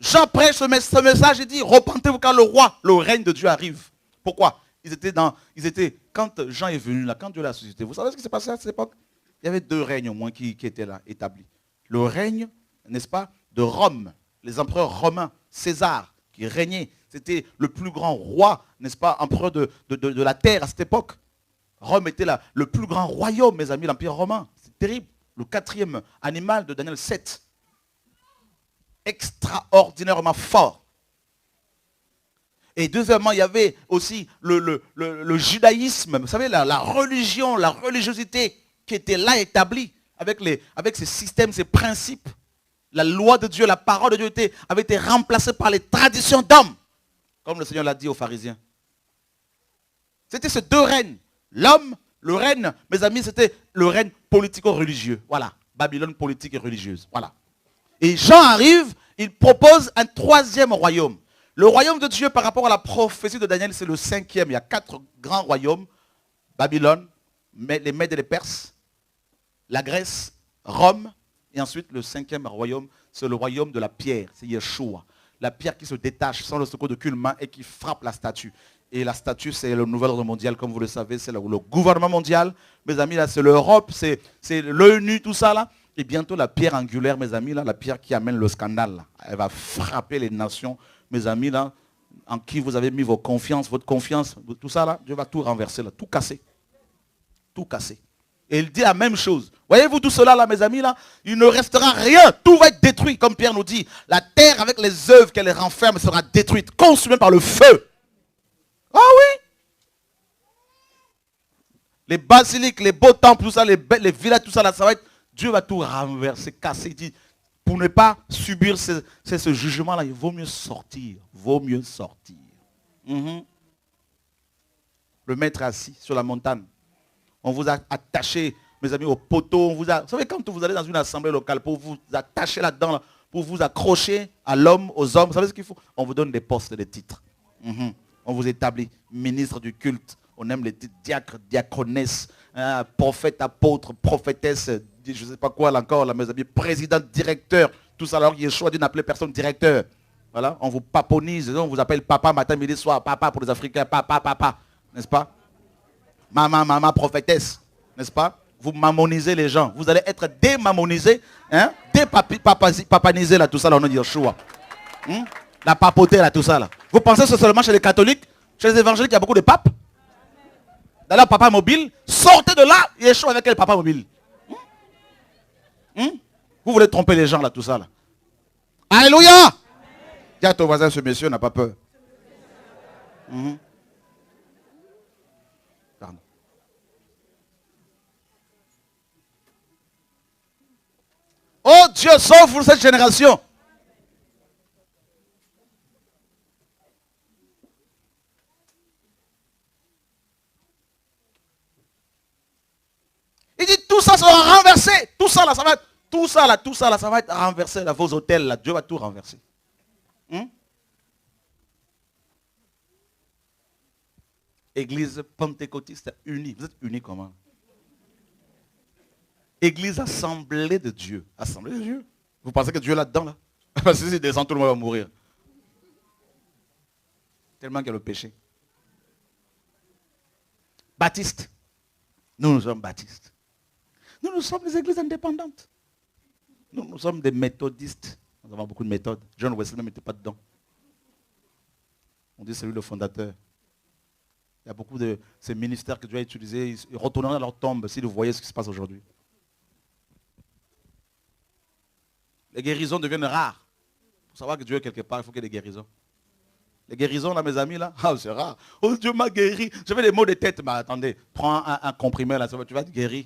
Jean prêche ce message et dit, repentez-vous car le règne de Dieu arrive. Pourquoi? Quand Jean est venu là, quand Dieu l'a suscité, vous savez ce qui s'est passé à cette époque? Il y avait 2 règnes au moins qui étaient là, établis. Le règne, n'est-ce pas, de Rome, les empereurs romains, César, qui régnait. C'était le plus grand roi, n'est-ce pas, empereur de la terre à cette époque. Rome était là, le plus grand royaume, mes amis, l'Empire romain. C'est terrible. Le 4e animal de Daniel 7. Extraordinairement fort. Et deuxièmement, il y avait aussi le judaïsme, vous savez, la religion, la religiosité qui était là établie avec ces systèmes, ces principes. La loi de Dieu, la parole de Dieu avait été remplacée par les traditions d'hommes. Comme le Seigneur l'a dit aux pharisiens. C'était ces 2 règnes. L'homme, le règne, mes amis, c'était le règne politico-religieux. Voilà. Babylone politique et religieuse. Voilà. Et Jean arrive, il propose un 3e royaume. Le royaume de Dieu par rapport à la prophétie de Daniel, c'est le 5e. Il y a 4 grands royaumes. Babylone, les Mèdes et les Perses, la Grèce, Rome. Et ensuite, le 5e royaume, c'est le royaume de la pierre. C'est Yeshua. La pierre qui se détache sans le secours d'aucune main et qui frappe la statue. Et la statue, c'est le nouvel ordre mondial, comme vous le savez. C'est le gouvernement mondial. Mes amis, là, c'est l'Europe, c'est l'ONU, tout ça, là. Et bientôt, la pierre angulaire, mes amis, là, la pierre qui amène le scandale, là. Elle va frapper les nations, mes amis, là, en qui vous avez mis votre confiance, tout ça, là. Dieu va tout renverser, là, tout casser. Tout casser. Et il dit la même chose. Voyez-vous tout cela là, mes amis, là, il ne restera rien. Tout va être détruit, comme Pierre nous dit. La terre avec les œuvres qu'elle renferme sera détruite, consumée par le feu. Ah oui. Les basiliques, les beaux temples, tout ça, les villages, tout ça, là, ça va être, Dieu va tout renverser, casser. Il dit, pour ne pas subir ce jugement-là, il vaut mieux sortir. Le maître assis sur la montagne. On vous a attaché, mes amis, au poteau. Vous savez, quand vous allez dans une assemblée locale, pour vous attacher là-dedans, là, pour vous accrocher à l'homme, aux hommes, vous savez ce qu'il faut? On vous donne des postes, des titres. On vous établit ministre du culte. On aime les titres diacre, diaconesse, prophète, apôtre, prophétesse, je ne sais pas quoi là encore, là, mes amis, président, directeur. Tout ça, alors il y a le choix de n'appeler personne directeur. Voilà, on vous paponise, on vous appelle papa matin, midi, soir, papa pour les Africains, papa, n'est-ce pas? Maman, prophétesse, n'est-ce pas? Vous mamonisez les gens. Vous allez être démamonisés, hein? Dépapanisés, là, tout ça, là, on a dit Yeshua. La papauté, là, tout ça, là. Vous pensez que c'est seulement chez les catholiques, chez les évangéliques, il y a beaucoup de papes? D'ailleurs, papa mobile, sortez de là, Yeshua avec quel papa mobile? Vous voulez tromper les gens, là, tout ça, là. Alléluia! Dis à ton voisin, ce monsieur n'a pas peur. Pardon. Oh Dieu, sauve cette génération. Il dit tout ça sera renversé. Tout ça là, ça va être, ça va être renversé. Là, vos hôtels là, Dieu va tout renverser. Église pentecôtiste unie. Vous êtes unis comment? Église assemblée de Dieu. Assemblée de Dieu. Vous pensez que Dieu est là-dedans, là? Parce que s'il descend, tout le monde va mourir. Tellement qu'il y a le péché. Baptiste. Nous sommes baptistes. Nous sommes des églises indépendantes. Nous sommes des méthodistes. Nous avons beaucoup de méthodes. John Wesley n'était pas dedans. On dit c'est lui le fondateur. Il y a beaucoup de ces ministères que Dieu a utilisés. Ils retourneraient à leur tombe s'ils voyaient ce qui se passe aujourd'hui. Les guérisons deviennent rares. Pour savoir que Dieu est quelque part, il faut qu'il y ait des guérisons. Les guérisons, là, mes amis, là, c'est rare. Oh, Dieu m'a guéri. J'avais des maux de tête. Mais attendez, prends un comprimé, là, tu vas te guérir.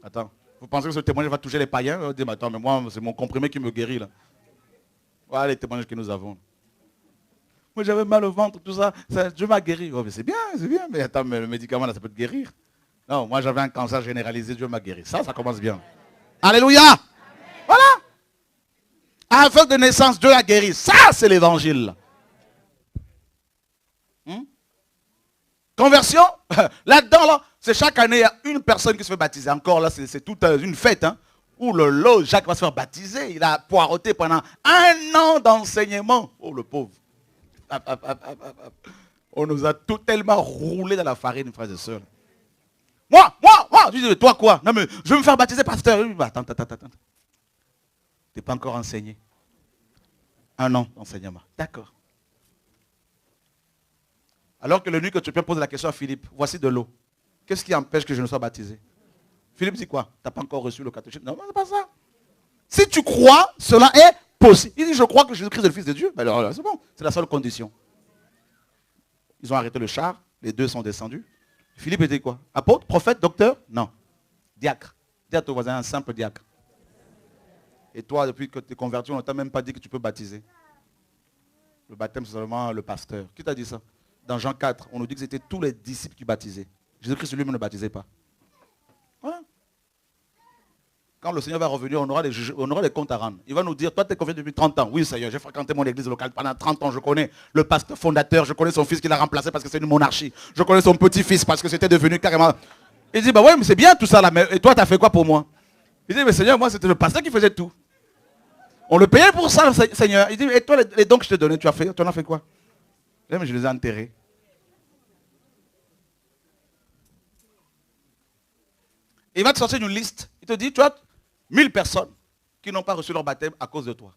Attends, vous pensez que ce témoignage va toucher les païens? Dis, mais attends, mais moi, c'est mon comprimé qui me guérit, là. Voilà les témoignages que nous avons. Moi, j'avais mal au ventre, tout ça. Dieu m'a guéri. Oh, mais c'est bien, mais attends, mais le médicament, là, ça peut te guérir. Non, moi, j'avais un cancer généralisé, Dieu m'a guéri. Ça commence bien. Alléluia! Voilà! À la fête de naissance, Dieu a guéri. Ça, c'est l'évangile. Conversion, là-dedans, là, c'est chaque année, il y a une personne qui se fait baptiser. Encore là, c'est toute une fête. Hein, où le lot, Jacques va se faire baptiser. Il a poireauté pendant 1 an d'enseignement. Oh, le pauvre. On nous a tout tellement roulé dans la farine, frères et sœurs. Moi, tu dis, toi quoi? Non, mais je veux me faire baptiser, pasteur. Attends. Tu n'es pas encore enseigné. 1 an d'enseignement. D'accord. Alors que le nuit que tu peux poser la question à Philippe, voici de l'eau. Qu'est-ce qui empêche que je ne sois baptisé? Philippe dit quoi? Tu n'as pas encore reçu le catéchisme? Non, c'est pas ça. Si tu crois, cela est possible. Il dit, je crois que Jésus-Christ est le Fils de Dieu. Ben alors, c'est bon, c'est la seule condition. Ils ont arrêté le char, les deux sont descendus. Philippe était quoi? Apôtre, prophète, docteur? Non. Diacre. Dis à ton voisin, un simple diacre. Et toi, depuis que tu es converti, on ne t'a même pas dit que tu peux baptiser. Le baptême, c'est seulement le pasteur. Qui t'a dit ça? Dans Jean 4, on nous dit que c'était tous les disciples qui baptisaient. Jésus-Christ lui-même ne baptisait pas. Voilà. Quand le Seigneur va revenir, on aura des comptes à rendre. Il va nous dire, toi tu es converti depuis 30 ans. Oui Seigneur, j'ai fréquenté mon église locale pendant 30 ans. Je connais le pasteur fondateur, je connais son fils qui l'a remplacé parce que c'est une monarchie. Je connais son petit-fils parce que c'était devenu carrément... Il dit, bah ouais, mais c'est bien tout ça là, mais et toi tu as fait quoi pour moi? Il dit, mais Seigneur, moi c'était le pasteur qui faisait tout. On le payait pour ça, Seigneur. Il dit, et toi les dons que je t'ai donnés, tu en as fait quoi? Mais je les ai enterrés. Il va te sortir une liste. Il te dit, tu as 1000 personnes qui n'ont pas reçu leur baptême à cause de toi.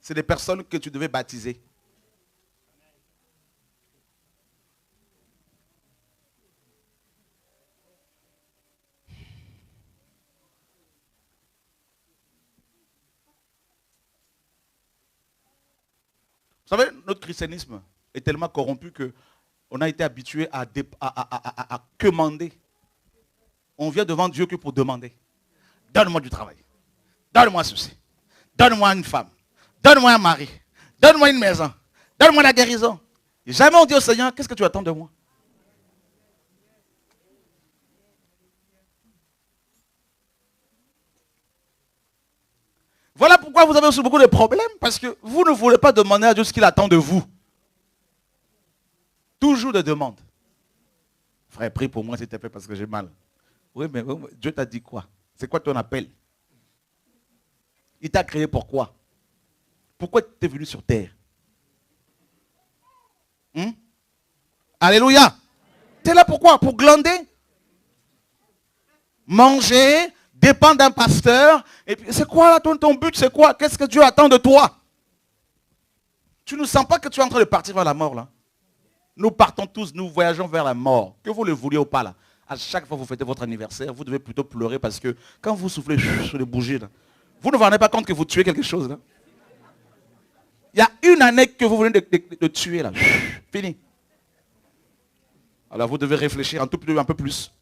C'est des personnes que tu devais baptiser. Vous savez, notre christianisme est tellement corrompu qu'on a été habitué à commander. On vient devant Dieu que pour demander. Donne-moi du travail. Donne-moi ceci. Donne-moi une femme. Donne-moi un mari. Donne-moi une maison. Donne-moi la guérison. Et jamais on dit au Seigneur, qu'est-ce que tu attends de moi? Voilà pourquoi vous avez aussi beaucoup de problèmes. Parce que vous ne voulez pas demander à Dieu ce qu'il attend de vous. Toujours des demandes. Frère, prie pour moi s'il te plaît parce que j'ai mal. Oui, mais Dieu t'a dit quoi? C'est quoi ton appel? Il t'a créé pourquoi? Pourquoi tu es venu sur terre? Alléluia. Tu es là pourquoi? Pour glander? Manger? Dépendre d'un pasteur? Et puis c'est quoi là ton but? C'est quoi? Qu'est-ce que Dieu attend de toi? Tu ne sens pas que tu es en train de partir vers la mort là? Nous partons tous, nous voyageons vers la mort. Que vous le vouliez ou pas là. À chaque fois que vous fêtez votre anniversaire, vous devez plutôt pleurer parce que quand vous soufflez sur les bougies là, vous ne vous rendez pas compte que vous tuez quelque chose là. Il y a une année que vous venez de tuer là. Fini. Alors vous devez réfléchir un peu plus.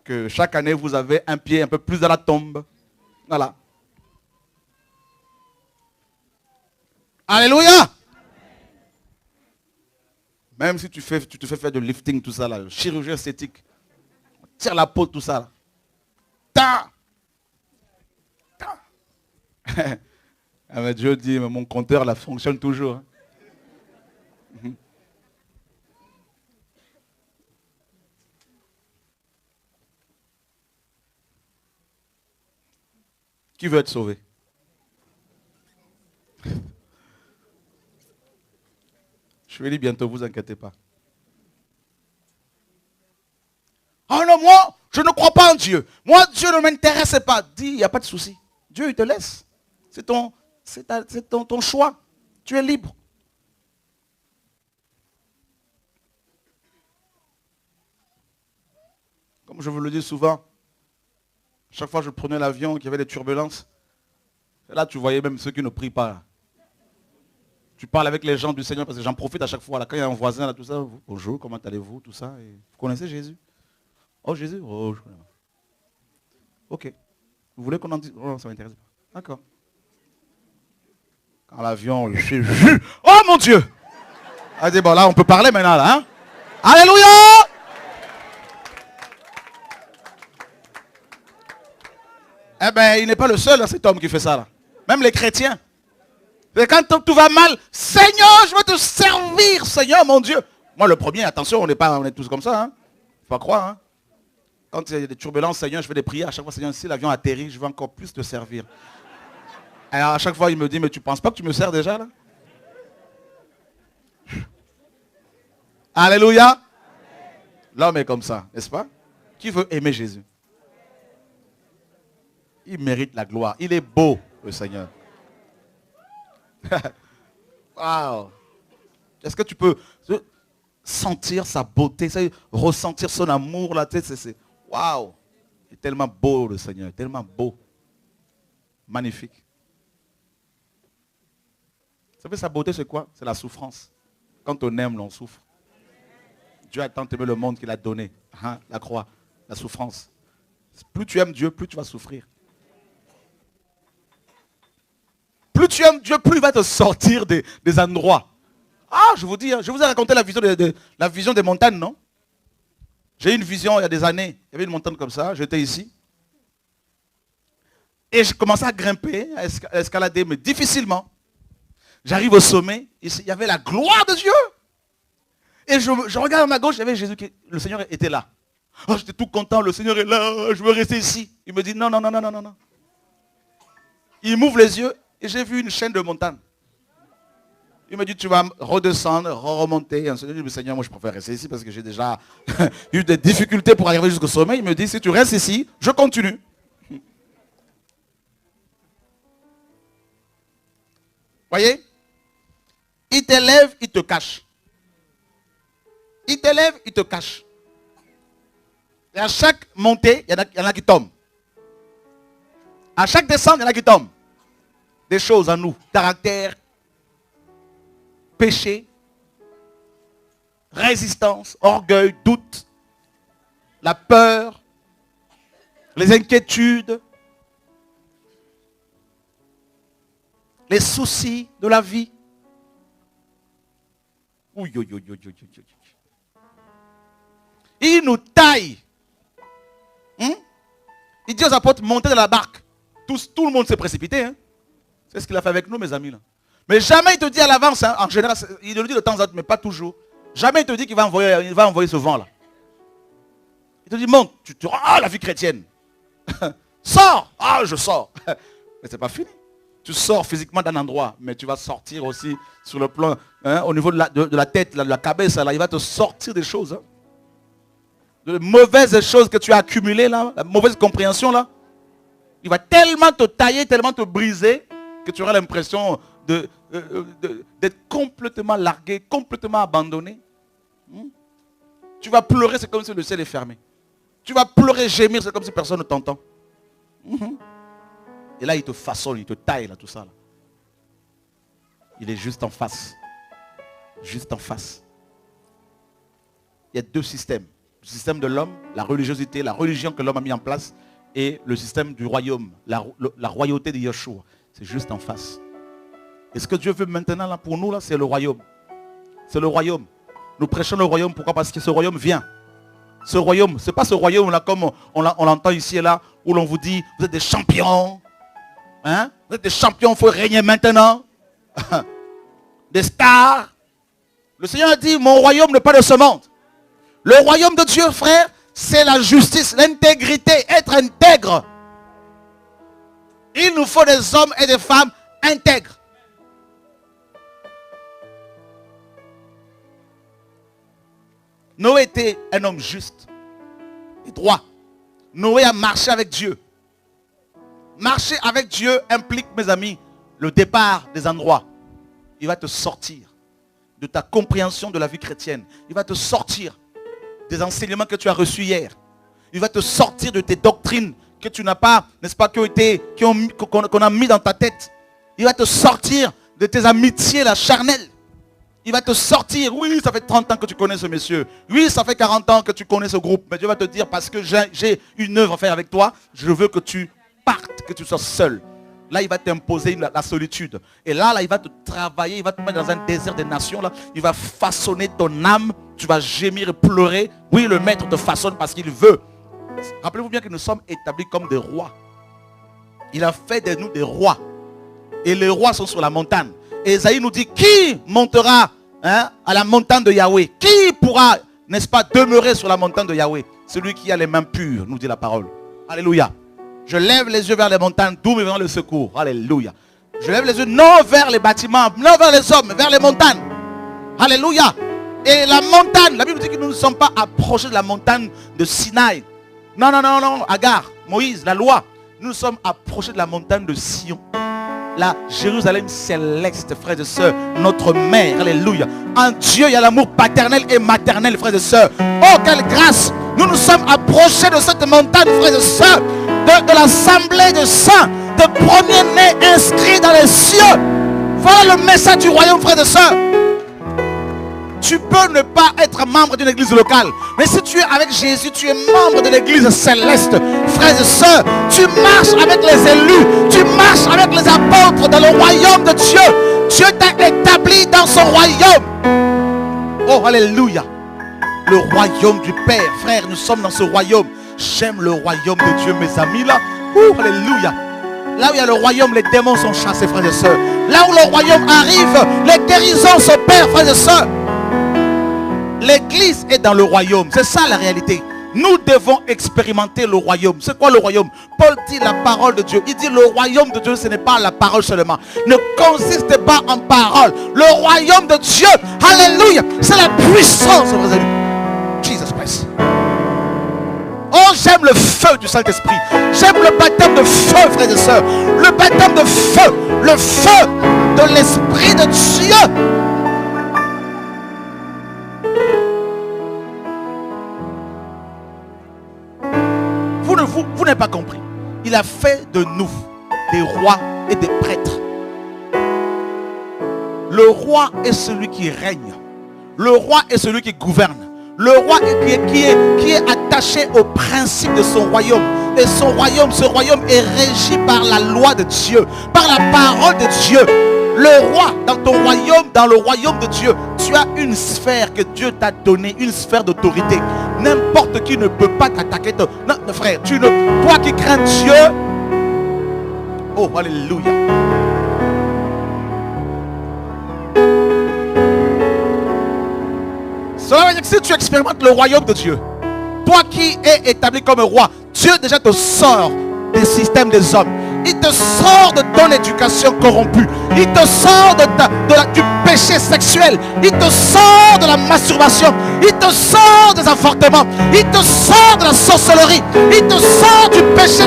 Que chaque année vous avez un pied un peu plus dans la tombe. Voilà. Alléluia. Même si tu te fais faire de lifting, tout ça là, chirurgie esthétique, tire la peau, tout ça là. Ah, mais Dieu dit, mais mon compteur là fonctionne toujours. Qui veut être sauvé? Je vais dire bientôt, vous inquiétez pas. Oh non, moi, je ne crois pas en Dieu. Moi, Dieu ne m'intéresse pas. Dis, il n'y a pas de souci. Dieu, il te laisse. C'est ton choix. Tu es libre. Comme je vous le dis souvent, chaque fois que je prenais l'avion, qu'il y avait des turbulences, là, tu voyais même ceux qui ne prient pas. Tu parles avec les gens du Seigneur, parce que j'en profite à chaque fois. Là, quand il y a un voisin, là, tout ça, bonjour, comment allez-vous, tout ça. Et vous connaissez Jésus? Oh, Jésus? Oh, je connais pas. Ok. Vous voulez qu'on en dise? Oh, ça ne m'intéresse pas. D'accord. Quand l'avion, je suis... Oh, mon Dieu! Ah, bon, là, on peut parler maintenant, là. Hein? Alléluia! Eh bien, il n'est pas le seul, hein, cet homme qui fait ça, là. Même les chrétiens. Et quand tout va mal, Seigneur, je veux te servir, Seigneur, mon Dieu. Moi, le premier, attention, on est tous comme ça. Hein. Faut pas croire. Hein. Quand il y a des turbulences, Seigneur, je fais des prières. À chaque fois, Seigneur, si l'avion atterrit, je veux encore plus te servir. Alors, à chaque fois, il me dit, mais tu ne penses pas que tu me sers déjà, là? Alléluia. L'homme est comme ça, n'est-ce pas? Qui veut aimer Jésus? Il mérite la gloire. Il est beau, le Seigneur. Wow. Est-ce que tu peux sentir sa beauté, ressentir son amour là? Waouh. Il est tellement beau, le Seigneur, tellement beau. Magnifique. Vous savez, sa beauté, c'est quoi? C'est la souffrance. Quand on aime, on souffre. Dieu a tant aimé le monde qu'il a donné. Hein? La croix, la souffrance. Plus tu aimes Dieu, plus tu vas souffrir. Plus tu aimes Dieu, plus il va te sortir des endroits. Ah, je vous dis, hein, je vous ai raconté la vision des montagnes, non? J'ai eu une vision il y a des années. Il y avait une montagne comme ça, j'étais ici. Et je commençais à grimper, à escalader, mais difficilement. J'arrive au sommet, il y avait la gloire de Dieu. Et je regarde à ma gauche, il y avait Jésus, le Seigneur était là. Oh, j'étais tout content, le Seigneur est là, je veux rester ici. Il me dit non, non, non, non, non, non. Il m'ouvre les yeux. Et j'ai vu une chaîne de montagnes. Il me dit, tu vas redescendre, remonter. Je dis, Seigneur, moi je préfère rester ici parce que j'ai déjà eu des difficultés pour arriver jusqu'au sommet. Il me dit, si tu restes ici, je continue. Voyez? Il t'élève, il te cache. Il t'élève, il te cache. Et à chaque montée, il y en a qui tombent. À chaque descente, il y en a qui tombent. Des choses en nous, caractère, péché, résistance, orgueil, doute, la peur, les inquiétudes, les soucis de la vie. Il nous taille. Il dit aux apôtres, montez de la barque. Tout le monde s'est précipité. Hein? C'est ce qu'il a fait avec nous, mes amis. Là. Mais jamais il te dit à l'avance, hein, en général, il le dit de temps en temps, mais pas toujours. Jamais il te dit qu'il va envoyer ce vent-là. Il te dit, monte, la vie chrétienne. Sors, je sors. Mais c'est pas fini. Tu sors physiquement d'un endroit, mais tu vas sortir aussi sur le plan, hein, au niveau de la tête, de la cabesse, là, il va te sortir des choses. Hein. De mauvaises choses que tu as accumulées, là, la mauvaise compréhension, là. Il va tellement te tailler, tellement te briser, que tu auras l'impression d'être complètement largué, complètement abandonné. Tu vas pleurer, c'est comme si le ciel est fermé. Tu vas pleurer, gémir, c'est comme si personne ne t'entend. Et là, il te façonne, il te taille, là, tout ça. Là. Il est juste en face. Juste en face. Il y a deux systèmes. Le système de l'homme, la religiosité, la religion que l'homme a mis en place, et le système du royaume, la royauté de Yeshua. C'est juste en face. Et ce que Dieu veut maintenant là, pour nous, là, c'est le royaume. C'est le royaume. Nous prêchons le royaume. Pourquoi? Parce que ce royaume vient. Ce royaume, ce n'est pas ce royaume là comme on l'entend ici et là, où l'on vous dit, vous êtes des champions. Hein? Vous êtes des champions, il faut régner maintenant. Des stars. Le Seigneur a dit, mon royaume n'est pas de ce monde. Le royaume de Dieu, frère, c'est la justice, l'intégrité, être intègre. Il nous faut des hommes et des femmes intègres. Noé était un homme juste et droit. Noé a marché avec Dieu. Marcher avec Dieu implique, mes amis, le départ des endroits. Il va te sortir de ta compréhension de la vie chrétienne. Il va te sortir des enseignements que tu as reçus hier. Il va te sortir de tes doctrines que tu n'as pas, n'est-ce pas, qu'on a mis dans ta tête. Il va te sortir de tes amitiés, la charnelle. Il va te sortir. Oui, ça fait 30 ans que tu connais ce monsieur. Oui, ça fait 40 ans que tu connais ce groupe. Mais Dieu va te dire, parce que j'ai une œuvre à faire avec toi, je veux que tu partes, que tu sois seul. Là, il va t'imposer la solitude. Et là, il va te travailler, il va te mettre dans un désert des nations. Là. Il va façonner ton âme. Tu vas gémir et pleurer. Oui, le maître te façonne parce qu'il veut. Rappelez-vous bien que nous sommes établis comme des rois. Il a fait de nous des rois. Et les rois sont sur la montagne. Et Esaïe nous dit, qui montera à la montagne de Yahweh? Qui pourra, n'est-ce pas, demeurer sur la montagne de Yahweh? Celui qui a les mains pures, nous dit la parole. Alléluia. Je lève les yeux vers les montagnes, d'où me viendra le secours. Alléluia. Je lève les yeux non vers les bâtiments, non vers les hommes, mais vers les montagnes. Alléluia. Et la montagne, la Bible dit que nous ne sommes pas approchés de la montagne de Sinaï. Non, non, non, non. Agar, Moïse, la loi. Nous sommes approchés de la montagne de Sion. La Jérusalem céleste, frères et sœurs, notre mère, alléluia. En Dieu, il y a l'amour paternel et maternel, frères et sœurs. Oh, quelle grâce! Nous nous sommes approchés de cette montagne, frères et sœurs, de l'assemblée de saints, de premiers-nés inscrits dans les cieux. Voilà le message du royaume, frères et sœurs. Tu peux ne pas être membre d'une église locale, mais si tu es avec Jésus, tu es membre de l'église céleste. Frères et sœurs, tu marches avec les élus, tu marches avec les apôtres dans le royaume de Dieu. Dieu t'a établi dans son royaume. Oh, alléluia. Le royaume du Père. Frère, nous sommes dans ce royaume. J'aime le royaume de Dieu, mes amis, là. Oh, alléluia. Là où il y a le royaume, les démons sont chassés, frères et sœurs. Là où le royaume arrive, les guérisons s'opèrent, frères et sœurs. L'église est dans le royaume. C'est ça la réalité. Nous devons expérimenter le royaume. C'est quoi le royaume? Paul dit la parole de Dieu. Il dit le royaume de Dieu, ce n'est pas la parole seulement. Ne consiste pas en parole. Le royaume de Dieu, alléluia, c'est la puissance, frères et sœurs. Jesus Christ. Oh, j'aime le feu du Saint-Esprit. J'aime le baptême de feu, frères et sœurs. Le baptême de feu. Le feu de l'Esprit de Dieu. Vous n'avez pas compris. Il a fait de nous des rois et des prêtres. Le roi est celui qui règne. Le roi est celui qui gouverne. Le roi qui est attaché au principe de son royaume. Et son royaume, ce royaume est régi par la loi de Dieu, par la parole de Dieu. Le roi, dans ton royaume, dans le royaume de Dieu, tu as une sphère que Dieu t'a donnée, une sphère d'autorité. N'importe qui ne peut pas t'attaquer. Non, frère, toi qui crains Dieu, oh, alléluia. Cela veut dire que si tu expérimentes le royaume de Dieu, toi qui es établi comme un roi, Dieu déjà te sort des systèmes des hommes. Il te sort de ton éducation corrompue. Il te sort du péché sexuel. Il te sort de la masturbation. Il te sort des avortements. Il te sort de la sorcellerie. Il te sort du péché,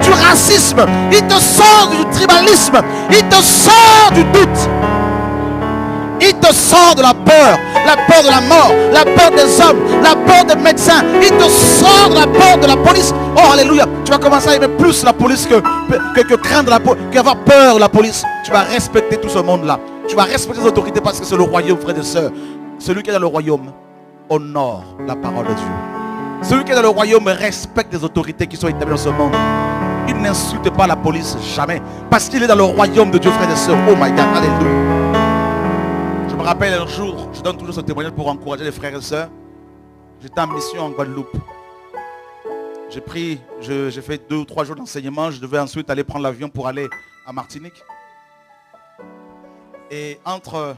du racisme. Il te sort du tribalisme. Il te sort du doute. Il te sort de la peur de la mort, la peur des hommes, la peur des médecins. Il te sort de la peur de la police. Oh, alléluia. Tu vas commencer à aimer plus la police que craindre la police, qu'avoir peur de la police. Tu vas respecter tout ce monde-là. Tu vas respecter les autorités parce que c'est le royaume, frères et sœurs. Celui qui est dans le royaume honore la parole de Dieu. Celui qui est dans le royaume respecte les autorités qui sont établies dans ce monde. Il n'insulte pas la police, jamais. Parce qu'il est dans le royaume de Dieu, frères et sœurs. Oh my God, alléluia. Je me rappelle un jour, je donne toujours ce témoignage pour encourager les frères et sœurs. J'étais en mission en Guadeloupe. J'ai fait 2 ou 3 jours d'enseignement. Je devais ensuite aller prendre l'avion pour aller à Martinique. Et entre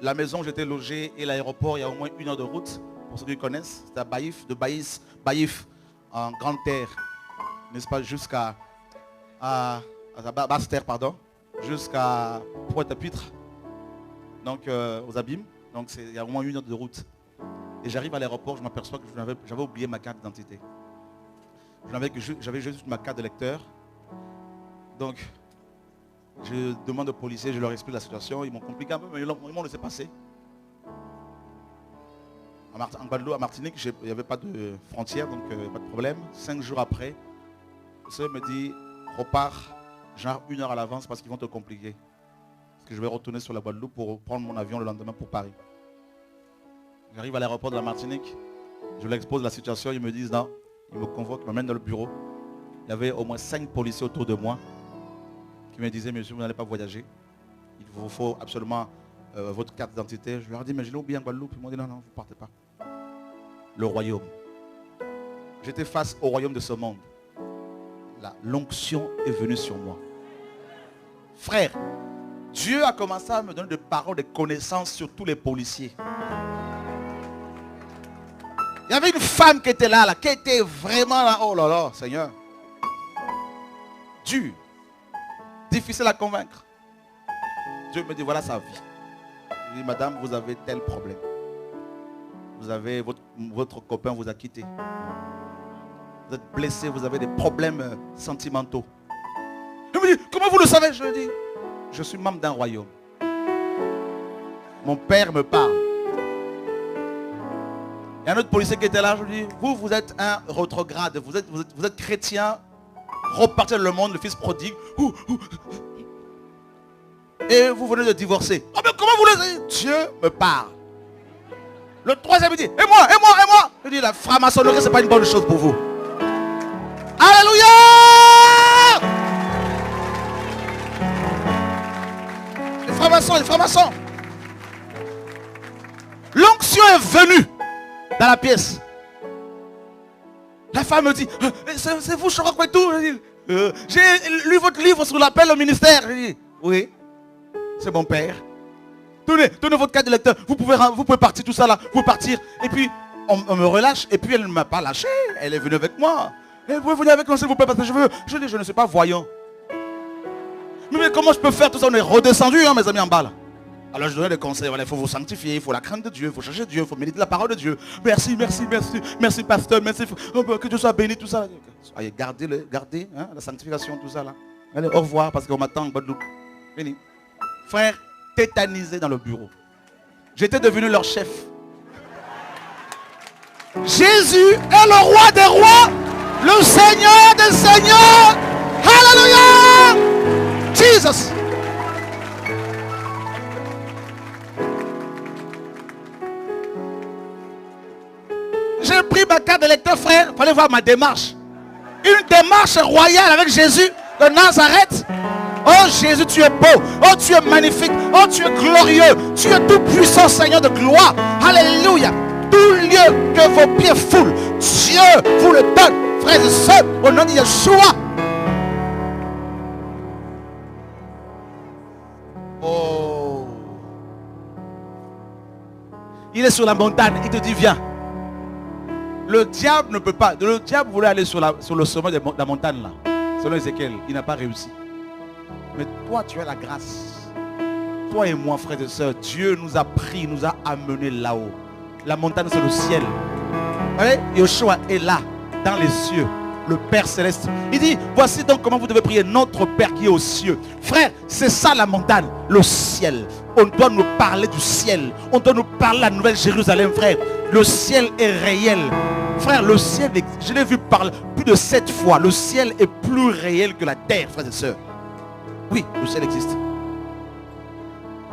la maison où j'étais logé et l'aéroport, il y a au moins 1 heure de route. Pour ceux qui connaissent, c'était à Baïf, de Baïf en Grande Terre, n'est-ce pas, jusqu'à à Basse-Terre, pardon, jusqu'à Pointe-à-Pitre, donc aux Abîmes. Donc il y a au moins 1 heure de route. Et j'arrive à l'aéroport, je m'aperçois que j'avais oublié ma carte d'identité. J'avais juste ma carte de lecteur. Donc, je demande aux policiers, je leur explique la situation. Ils m'ont compliqué un peu, mais ils m'ont laissé passer. En Guadeloupe, à Martinique, il n'y avait pas de frontière, donc pas de problème. 5 jours après, le Seigneur me dit, repars, genre 1 heure à l'avance parce qu'ils vont te compliquer. Parce que je vais retourner sur la Guadeloupe pour prendre mon avion le lendemain pour Paris. J'arrive à l'aéroport de la Martinique, je leur expose la situation, ils me disent non, ils me convoquent, ils m'amènent dans le bureau. Il y avait au moins 5 policiers autour de moi qui me disaient, monsieur, vous n'allez pas voyager. Il vous faut absolument votre carte d'identité. Je leur ai dit, mais je l'ai oublié en Guadeloupe. Ils m'ont dit, non, non, vous ne partez pas. Le royaume. J'étais face au royaume de ce monde. L'onction est venue sur moi. Frère, Dieu a commencé à me donner des paroles, des connaissances sur tous les policiers. Il y avait une femme qui était là, qui était vraiment là. Oh là là, Seigneur. Dur. Difficile à convaincre. Dieu me dit, voilà sa vie. Je dis, madame, vous avez tel problème. Vous avez, votre copain vous a quitté. Vous êtes blessé, vous avez des problèmes sentimentaux. Il me dit, comment vous le savez? Je lui dis, je suis membre d'un royaume. Mon père me parle. Il y a un autre policier qui était là, je lui dis, vous êtes un rétrograde, vous êtes chrétien, repartez dans le monde, le fils prodigue. Et vous venez de divorcer. Oh mais comment vous le savez? Dieu me parle. Le troisième il dit, et moi. Je dis, la franc-maçonnerie, ce n'est pas une bonne chose pour vous. Alléluia! Les francs-maçons. L'onction est venue dans la pièce. La femme me dit, c'est vous, je crois quoi et tout. J'ai lu votre livre sur l'appel au ministère. Je dis, oui, c'est mon père. Tenez votre carte de lecteur. Vous pouvez partir, tout ça là. Vous pouvez partir. Et puis, on me relâche. Et puis, elle ne m'a pas lâché. Elle est venue avec moi. Et vous pouvez venir avec moi, s'il vous plaît, parce que je dis, je ne suis pas voyant. Mais comment je peux faire tout ça? On est redescendu, hein, mes amis, en bas là. Alors je donnais des conseils, voilà, il faut vous sanctifier, il faut la crainte de Dieu, il faut chercher Dieu, il faut méditer la parole de Dieu. Merci pasteur, merci, que Dieu soit béni, tout ça. Allez, gardez hein, la sanctification, tout ça là. Allez, au revoir, parce qu'on m'attend en Guadeloupe. Béni. Frère, tétanisé dans le bureau. J'étais devenu leur chef. Jésus est le roi des rois, le Seigneur des seigneurs. Alléluia! Jesus! J'ai pris ma carte d'électeur, frère. Il fallait voir ma démarche. Une démarche royale avec Jésus de Nazareth. Oh Jésus, tu es beau. Oh, tu es magnifique. Oh, tu es glorieux. Tu es tout puissant, Seigneur de gloire. Alléluia. Tout lieu que vos pieds foulent, Dieu vous le donne, frères et sœurs, au nom de Yeshua. Oh. Il est sur la montagne. Il te dit, viens. Le diable ne peut pas. Le diable voulait aller sur le sommet de la montagne là. Selon Ézéchiel, il n'a pas réussi. Mais toi, tu as la grâce. Toi et moi, frères et sœurs, Dieu nous a pris, nous a amenés là-haut. La montagne, c'est le ciel. Vous voyez, Yeshua est là, dans les cieux. Le Père céleste. Il dit, voici donc comment vous devez prier notre Père qui est aux cieux. Frère, c'est ça la montagne, le ciel. On doit nous parler du ciel. On doit nous parler de la nouvelle Jérusalem, frère. Le ciel est réel. Frère, le ciel, je l'ai vu parler plus de 7 fois. Le ciel est plus réel que la terre, frères et sœurs. Oui, le ciel existe.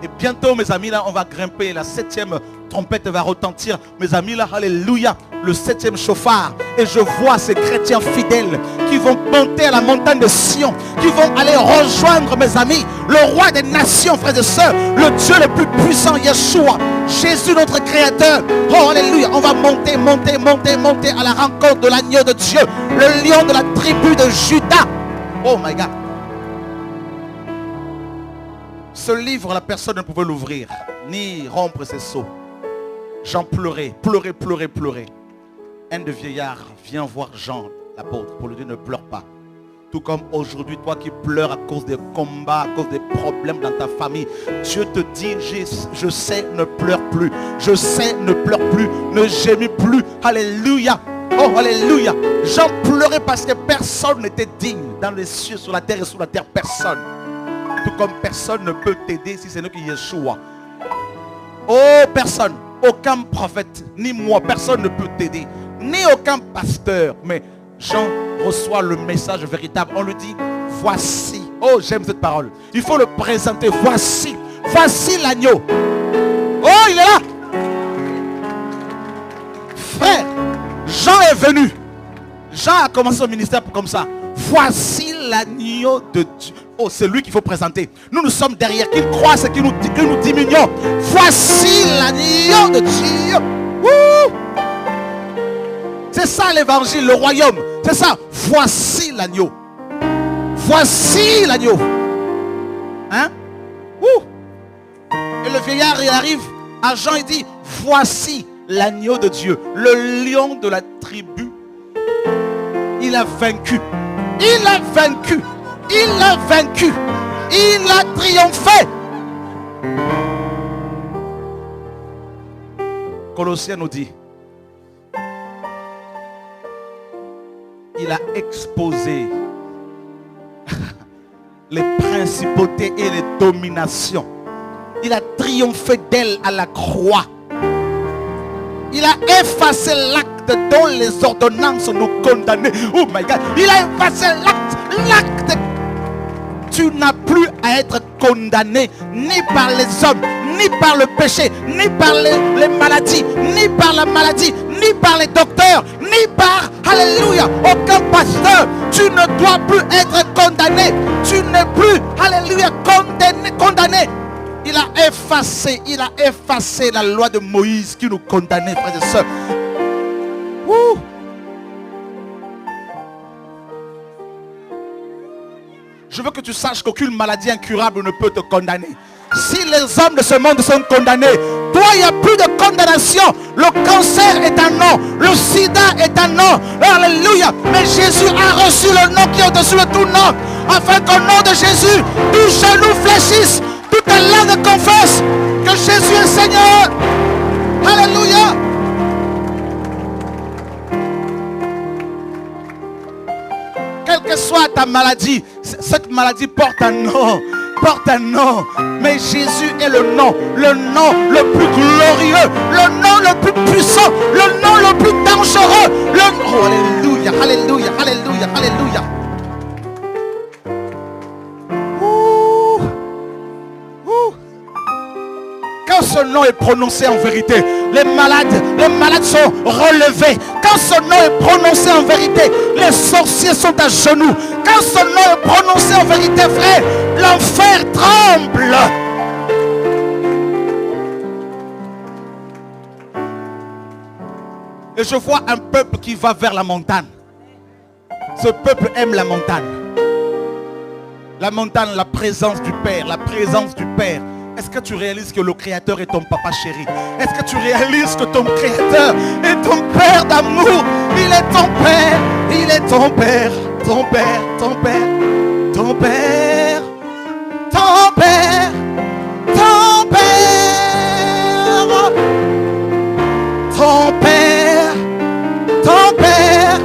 Et bientôt, mes amis, là, on va grimper. La 7e trompette va retentir. Mes amis, là, alléluia. Le 7e chauffard. Et je vois ces chrétiens fidèles qui vont monter à la montagne de Sion. Qui vont aller rejoindre, mes amis, le roi des nations, frères et sœurs. Le Dieu le plus puissant, Yeshua. Jésus, notre créateur. Oh, alléluia. On va monter à la rencontre de l'agneau de Dieu. Le lion de la tribu de Juda. Oh, my God. Ce livre, la personne ne pouvait l'ouvrir, ni rompre ses seaux. Jean pleurait. Un de vieillard vient voir Jean, l'apôtre, pour lui dire ne pleure pas. Tout comme aujourd'hui, toi qui pleures à cause des combats, à cause des problèmes dans ta famille. Dieu te dit, je sais, ne pleure plus. Je sais, ne pleure plus. Ne gémis plus. Alléluia. Oh, alléluia. Jean pleurait parce que personne n'était digne. Dans les cieux, sur la terre et sous la terre, personne. Tout comme personne ne peut t'aider si c'est nous qui Yeshua. Oh, personne. Aucun prophète, ni moi, personne ne peut t'aider. Ni aucun pasteur. Mais Jean reçoit le message véritable. On lui dit, voici. Oh, j'aime cette parole. Il faut le présenter. Voici. Voici l'agneau. Oh, il est là. Frère, Jean est venu. Jean a commencé son ministère comme ça. Voici l'agneau de Dieu. Oh, c'est lui qu'il faut présenter. Nous sommes derrière. Qu'il croit ce que nous diminuons. Voici l'agneau de Dieu. Wouh! C'est ça l'évangile, le royaume. C'est ça. Voici l'agneau. Voici l'agneau. Hein? Ouh! Et le vieillard, il arrive à Jean, il dit, voici l'agneau de Dieu. Le lion de la tribu. Il a vaincu. Il a vaincu. Il a vaincu. Il a triomphé. Colossiens nous dit, il a exposé les principautés et les dominations. Il a triomphé d'elles à la croix. Il a effacé l'acte dont les ordonnances nous condamnaient. Oh my God. Il a effacé l'acte. Tu n'as plus à être condamné ni par les hommes, ni par le péché, ni par les maladies, ni par la maladie, ni par les docteurs, ni par, alléluia, aucun pasteur. Tu ne dois plus être condamné. Tu n'es plus, alléluia, condamné. Il a effacé la loi de Moïse qui nous condamnait, frères et sœurs. Ouh. Je veux que tu saches qu'aucune maladie incurable ne peut te condamner. Si les hommes de ce monde sont condamnés, toi il n'y a plus de condamnation. Le cancer est un nom, le sida est un nom. Alléluia. Mais Jésus a reçu le nom qui est au-dessus de tout nom, afin qu'au nom de Jésus, tout genou fléchisse, toute langue confesse que Jésus est Seigneur. Alléluia. Quelle que soit ta maladie, cette maladie porte un nom. Porte un nom. Mais Jésus est le nom le plus glorieux, le nom le plus puissant, le nom le plus dangereux. Oh, alléluia, alléluia, alléluia, alléluia. Quand ce nom est prononcé en vérité, les malades sont relevés. Quand ce nom est prononcé en vérité, les sorciers sont à genoux. Quand ce nom est prononcé en vérité, frère, l'enfer tremble. Et je vois un peuple qui va vers la montagne. Ce peuple aime la montagne. La montagne, la présence du Père, la présence du Père. Est-ce que tu réalises que le Créateur est ton papa chéri? Est-ce que tu réalises que ton Créateur est ton Père d'amour? Il est ton Père, il est ton Père, ton Père, ton Père, ton Père, ton Père, ton Père, ton Père, ton Père,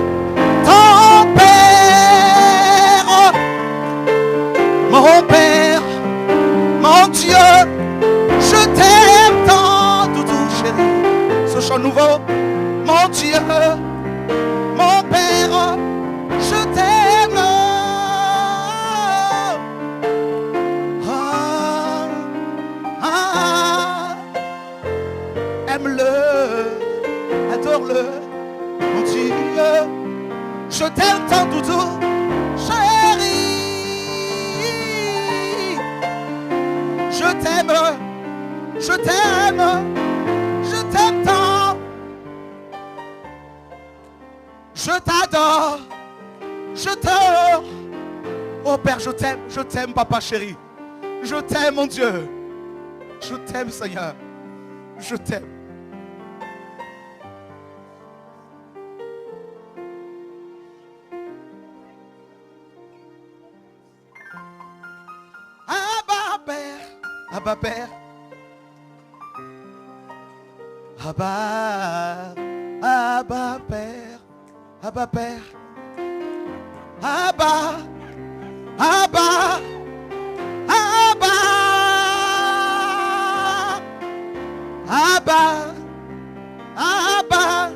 ton Père, mon Père, mon Dieu, je t'aime tant, doudou chéri. Ce chant nouveau, mon Dieu, mon Père, je t'aime. Ah, ah, aime-le, adore-le, mon Dieu, je t'aime tant, doudou chéri. Je t'aime, je t'aime, je t'aime tant. Je t'adore, je t'adore. Oh Père, je t'aime papa chéri. Je t'aime mon Dieu. Je t'aime Seigneur. Je t'aime. Abba Père. Abba, Abba Père, Abba Père, Abba, Abba, Abba, Abba, Abba.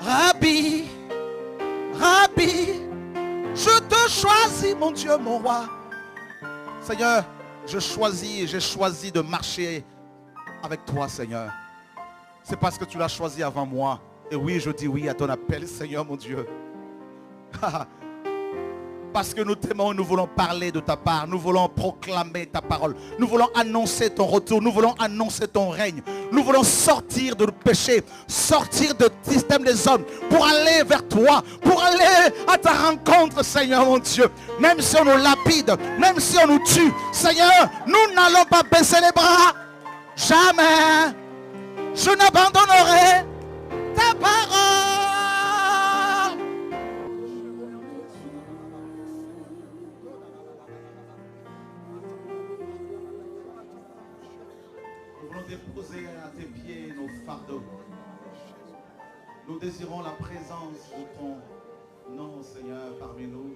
Rabbi, Rabbi, je te choisis, mon Dieu, mon roi. Seigneur, j'ai choisi de marcher avec toi, Seigneur. C'est parce que tu l'as choisi avant moi. Et oui, je dis oui à ton appel, Seigneur, mon Dieu. Parce que nous t'aimons, nous voulons parler de ta part. Nous voulons proclamer ta parole. Nous voulons annoncer ton retour. Nous voulons annoncer ton règne. Nous voulons sortir de nos péchés, sortir du système des hommes pour aller vers toi, pour aller à ta rencontre, Seigneur, mon Dieu. Même si on nous lapide, même si on nous tue, Seigneur, nous n'allons pas baisser les bras. Jamais. Je n'abandonnerai ta parole. Nous voulons déposer à tes pieds nos fardeaux. Nous désirons la présence de ton nom, Seigneur, parmi nous.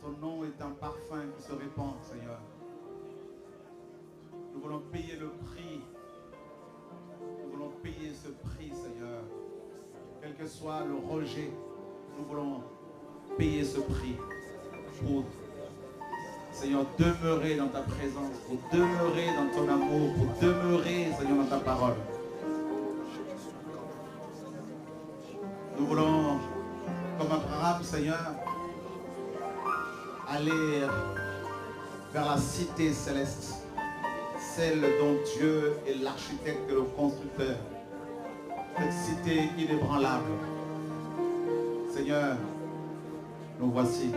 Ton nom est un parfum qui se répand, Seigneur. Nous voulons payer le prix. Nous voulons payer ce prix, Seigneur. Quel que soit le rejet, nous voulons payer ce prix pour, Seigneur, demeurer dans ta présence, pour demeurer dans ton amour, pour demeurer, Seigneur, dans ta parole. Nous voulons, comme Abraham, Seigneur, aller vers la cité céleste, celle dont Dieu est l'architecte et le constructeur. Cette cité inébranlable. Seigneur, nous voici.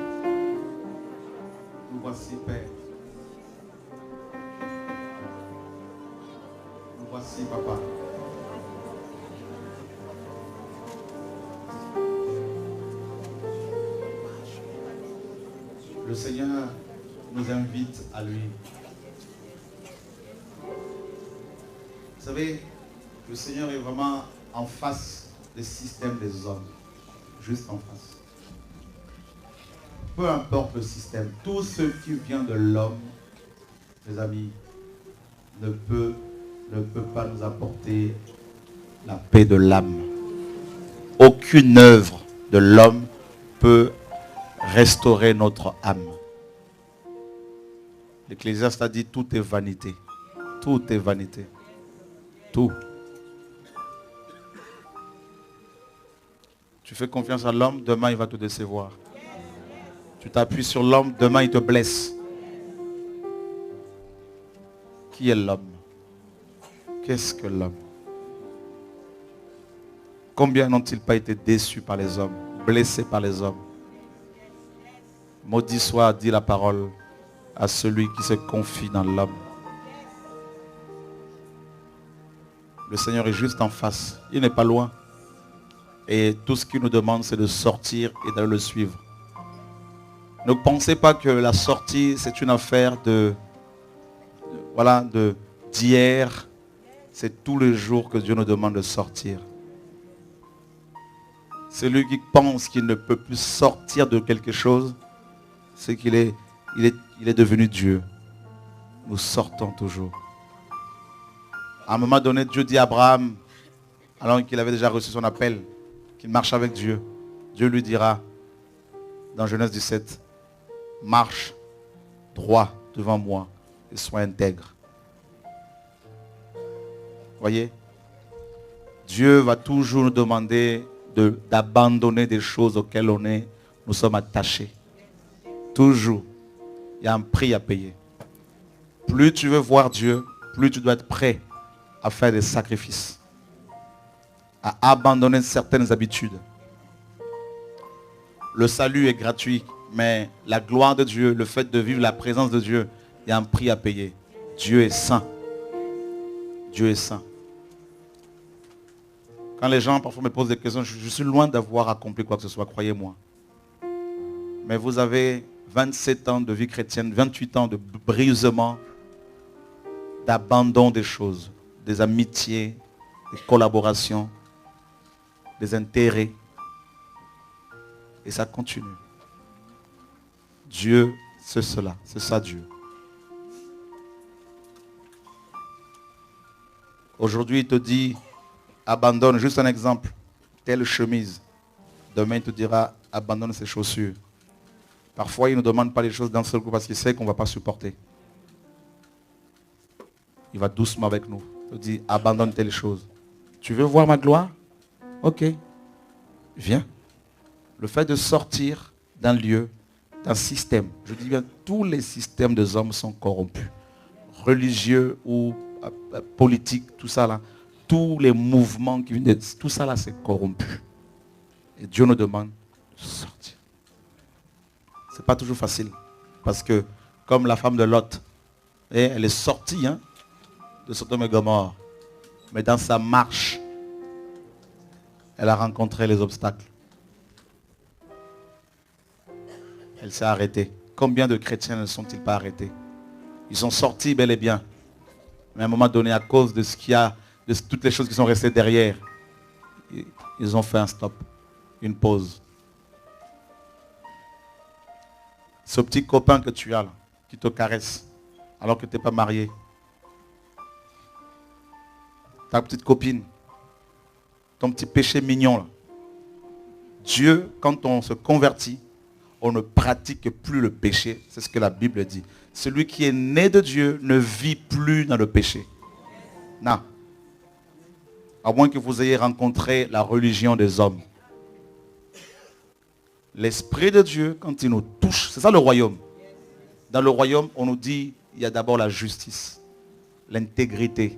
Nous voici, Père. Nous voici, Papa. Le Seigneur nous invite à lui. Vous savez, le Seigneur est vraiment en face des systèmes des hommes. Juste en face. Peu importe le système, tout ce qui vient de l'homme, mes amis, ne peut pas nous apporter la paix de l'âme. Aucune œuvre de l'homme peut restaurer notre âme. L'Ecclésiaste a dit tout est vanité. Tout est vanité. Tout. Tu fais confiance à l'homme, demain il va te décevoir. Tu t'appuies sur l'homme, demain il te blesse. Qui est l'homme? Qu'est-ce que l'homme? Combien n'ont-ils pas été déçus par les hommes, blessés par les hommes? Maudit soit, dit la parole, à celui qui se confie dans l'homme. Le Seigneur est juste en face. Il n'est pas loin. Et tout ce qu'il nous demande, c'est de sortir et d'aller le suivre. Ne pensez pas que la sortie, c'est une affaire d'hier. C'est tous les jours que Dieu nous demande de sortir. Celui qui pense qu'il ne peut plus sortir de quelque chose, c'est qu'il est devenu Dieu. Nous sortons toujours. À un moment donné, Dieu dit à Abraham, alors qu'il avait déjà reçu son appel, qu'il marche avec Dieu. Dieu lui dira, dans Genèse 17, marche droit devant moi et sois intègre. Voyez, Dieu va toujours nous demander d'abandonner des choses auxquelles nous sommes attachés. Toujours. Il y a un prix à payer. Plus tu veux voir Dieu, plus tu dois être prêt à faire des sacrifices, à abandonner certaines habitudes. Le salut est gratuit, mais la gloire de Dieu, le fait de vivre la présence de Dieu, il y a un prix à payer. Dieu est saint. Dieu est saint. Quand les gens parfois me posent des questions, je suis loin d'avoir accompli quoi que ce soit, croyez-moi. Mais vous avez 27 ans de vie chrétienne, 28 ans de brisement, d'abandon des choses, des amitiés, des collaborations, des intérêts. Et ça continue. Dieu, c'est cela. C'est ça Dieu. Aujourd'hui, il te dit, abandonne, juste un exemple, telle chemise. Demain, il te dira, abandonne ses chaussures. Parfois, il ne demande pas les choses d'un seul coup parce qu'il sait qu'on ne va pas supporter. Il va doucement avec nous. Il te dit, abandonne telle chose. Tu veux voir ma gloire? Ok. Viens. Le fait de sortir d'un lieu, d'un système. Je dis bien, tous les systèmes des hommes sont corrompus. Religieux ou politiques, tout ça là. Tous les mouvements qui viennent, tout ça là, c'est corrompu. Et Dieu nous demande de sortir. C'est pas toujours facile. Parce que, comme la femme de Lot, elle est sortie de Sodome et Gomorrhe. Mais dans sa marche, elle a rencontré les obstacles. Elle s'est arrêtée. Combien de chrétiens ne sont-ils pas arrêtés? Ils sont sortis bel et bien. Mais à un moment donné, à cause de ce qu'il y a, de toutes les choses qui sont restées derrière, ils ont fait un stop, une pause. Ce petit copain que tu as là, qui te caresse, alors que tu n'es pas marié. Ta petite copine, ton petit péché mignon là. Dieu, quand on se convertit, on ne pratique plus le péché. C'est ce que la Bible dit. Celui qui est né de Dieu ne vit plus dans le péché. Non. À moins que vous ayez rencontré la religion des hommes. L'Esprit de Dieu, quand il nous touche, c'est ça le royaume. Dans le royaume, on nous dit, il y a d'abord la justice, l'intégrité,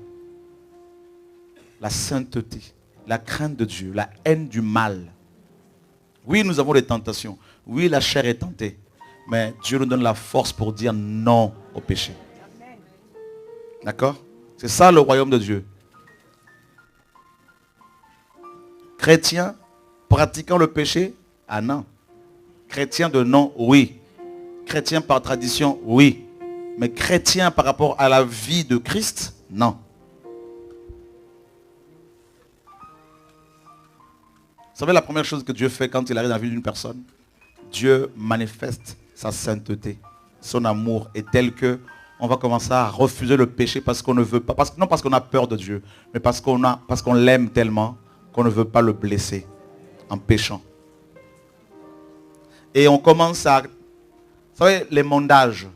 la sainteté, la crainte de Dieu, la haine du mal. Oui, nous avons des tentations. Oui, la chair est tentée. Mais Dieu nous donne la force pour dire non au péché. D'accord? C'est ça le royaume de Dieu. Chrétien pratiquant le péché? Ah non. Chrétien de nom? Oui. Chrétien par tradition? Oui. Mais chrétien par rapport à la vie de Christ? Non. Vous savez la première chose que Dieu fait quand il arrive dans la vie d'une personne? Dieu manifeste sa sainteté. Son amour est tel que on va commencer à refuser le péché parce qu'on ne veut pas. Non parce qu'on a peur de Dieu, mais parce qu'on l'aime tellement qu'on ne veut pas le blesser en péchant. Et on commence à... Vous savez, les mondages.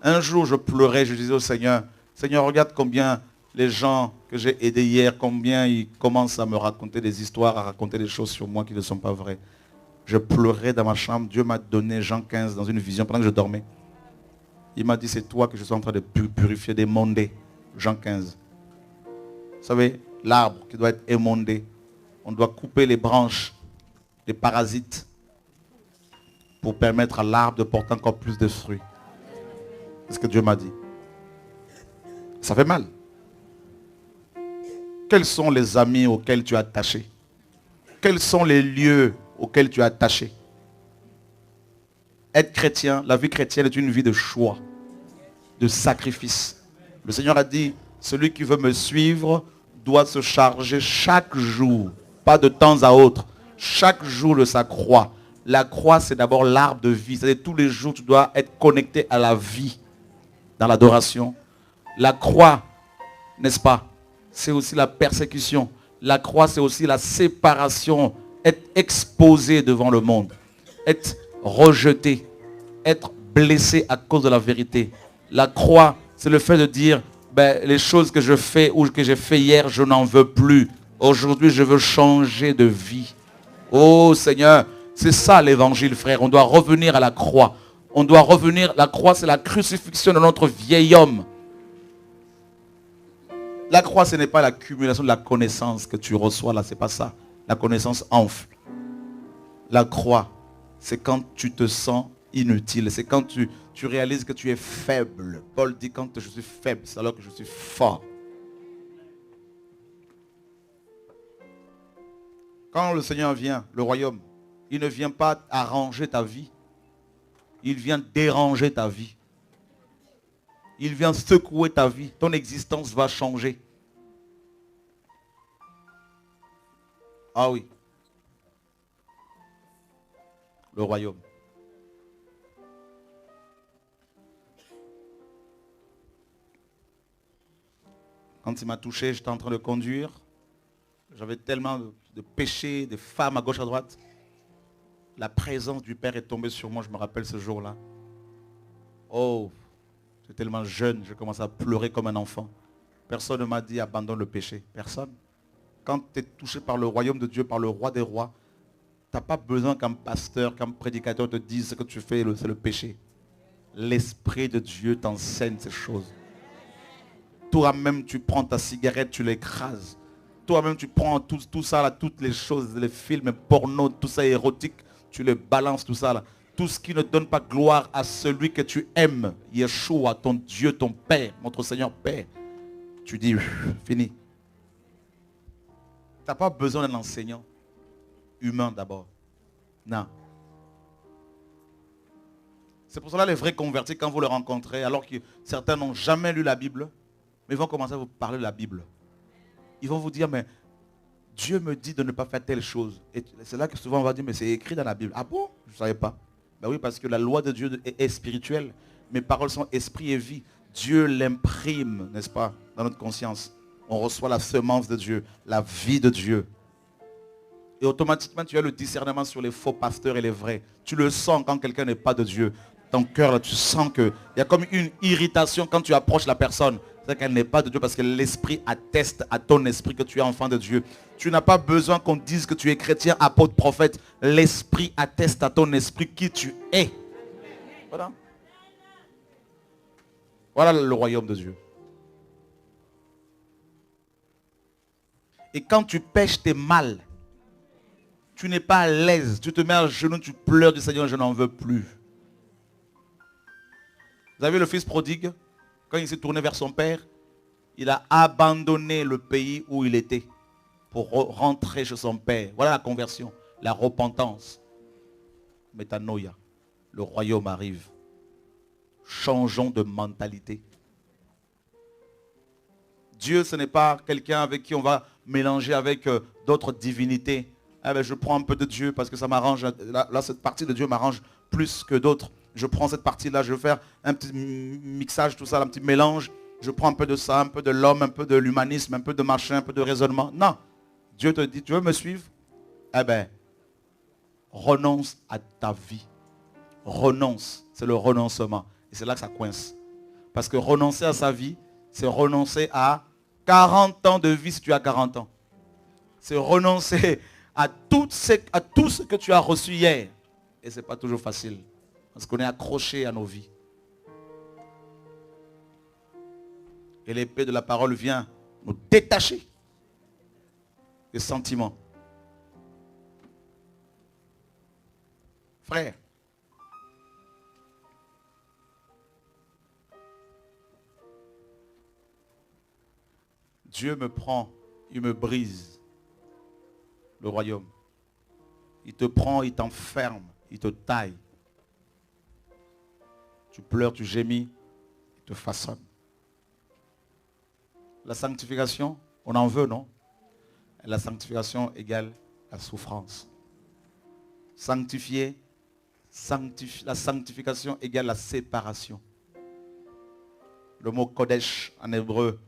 Un jour, je pleurais, je disais au Seigneur, Seigneur, regarde combien les gens que j'ai aidés hier, combien ils commencent à me raconter des histoires, à raconter des choses sur moi qui ne sont pas vraies. Je pleurais dans ma chambre. Dieu m'a donné Jean 15 dans une vision pendant que je dormais. Il m'a dit, c'est toi que je suis en train de purifier, d'émonder. Jean 15. Vous savez, l'arbre qui doit être émondé. On doit couper les branches des parasites pour permettre à l'arbre de porter encore plus de fruits. C'est ce que Dieu m'a dit. Ça fait mal. Quels sont les amis auxquels tu es attaché? Quels sont les lieux auxquels tu es attaché? Être chrétien, la vie chrétienne est une vie de choix, de sacrifice. Le Seigneur a dit, celui qui veut me suivre doit se charger chaque jour, pas de temps à autre, chaque jour de sa croix. La croix, c'est d'abord l'arbre de vie. C'est-à-dire tous les jours, tu dois être connecté à la vie dans l'adoration. La croix, n'est-ce pas? C'est aussi la persécution. La croix, c'est aussi la séparation. Être exposé devant le monde. Être rejeté. Être blessé à cause de la vérité. La croix, c'est le fait de dire, les choses que je fais ou que j'ai fait hier, je n'en veux plus. Aujourd'hui, je veux changer de vie. Oh Seigneur, c'est ça l'évangile, frère. On doit revenir à la croix. On doit revenir, la croix, c'est la crucifixion de notre vieil homme. La croix, ce n'est pas l'accumulation de la connaissance que tu reçois là, c'est pas ça. La connaissance enfle. La croix, c'est quand tu te sens inutile. C'est quand tu réalises que tu es faible. Paul dit quand je suis faible, c'est alors que je suis fort. Quand le Seigneur vient, le royaume, il ne vient pas arranger ta vie. Il vient déranger ta vie. Il vient secouer ta vie. Ton existence va changer. Ah oui. Le royaume. Quand il m'a touché, j'étais en train de conduire. J'avais tellement de péchés, de femmes à gauche, à droite. La présence du Père est tombée sur moi, je me rappelle ce jour-là. Oh, j'étais tellement jeune, j'ai commencé à pleurer comme un enfant. Personne ne m'a dit abandonne le péché. Personne. Quand tu es touché par le royaume de Dieu, par le roi des rois, tu n'as pas besoin qu'un pasteur, qu'un prédicateur te dise ce que tu fais, c'est le péché. L'Esprit de Dieu t'enseigne ces choses. Toi-même, tu prends ta cigarette, tu l'écrases. Toi-même, tu prends tout ça, là, toutes les choses, les films porno, tout ça érotique, tu le balances, tout ça. Là. Tout ce qui ne donne pas gloire à celui que tu aimes, Yeshua, ton Dieu, ton Père, notre Seigneur Père. Tu dis, fini. Tu n'as pas besoin d'un enseignant humain d'abord. Non. C'est pour cela les vrais convertis, quand vous les rencontrez, alors que certains n'ont jamais lu la Bible, mais ils vont commencer à vous parler de la Bible. Ils vont vous dire, mais Dieu me dit de ne pas faire telle chose. Et c'est là que souvent on va dire, mais c'est écrit dans la Bible. Ah bon? Je ne savais pas. Ben oui, parce que la loi de Dieu est spirituelle. Mes paroles sont esprit et vie. Dieu l'imprime, n'est-ce pas, dans notre conscience. On reçoit la semence de Dieu, la vie de Dieu. Et automatiquement, tu as le discernement sur les faux pasteurs et les vrais. Tu le sens quand quelqu'un n'est pas de Dieu. Ton cœur, là, tu sens qu'il y a comme une irritation quand tu approches la personne. C'est qu'elle n'est pas de Dieu parce que l'esprit atteste à ton esprit que tu es enfant de Dieu. Tu n'as pas besoin qu'on dise que tu es chrétien, apôtre, prophète. L'esprit atteste à ton esprit qui tu es. Voilà. Voilà le royaume de Dieu. Et quand tu pêches tes mal, tu n'es pas à l'aise. Tu te mets à genoux, tu pleures du Seigneur, je n'en veux plus. Vous avez vu le fils prodigue? Quand il s'est tourné vers son père, il a abandonné le pays où il était pour rentrer chez son père. Voilà la conversion, la repentance. Métanoïa, le royaume arrive. Changeons de mentalité. Dieu, ce n'est pas quelqu'un avec qui on va mélanger avec d'autres divinités. Ah ben, je prends un peu de Dieu parce que ça m'arrange. Là, cette partie de Dieu m'arrange plus que d'autres. Je prends cette partie-là, je vais faire un petit mixage, tout ça, un petit mélange. Je prends un peu de ça, un peu de l'homme, un peu de l'humanisme, un peu de machin, un peu de raisonnement. Non. Dieu te dit, tu veux me suivre? Eh bien, renonce à ta vie. Renonce. C'est le renoncement. Et c'est là que ça coince. Parce que renoncer à sa vie, c'est renoncer à 40 ans de vie si tu as 40 ans. C'est renoncer à tout ce que tu as reçu hier. Et ce n'est pas toujours facile. Parce qu'on est accroché à nos vies. Et l'épée de la parole vient nous détacher des sentiments. Frère, Dieu me prend, il me brise le royaume. Il te prend, il t'enferme, il te taille. Tu pleures, tu gémis, il te façonne. La sanctification, on en veut, non? La sanctification égale la souffrance. Sanctifier, la sanctification égale la séparation. Le mot Kodesh en hébreu,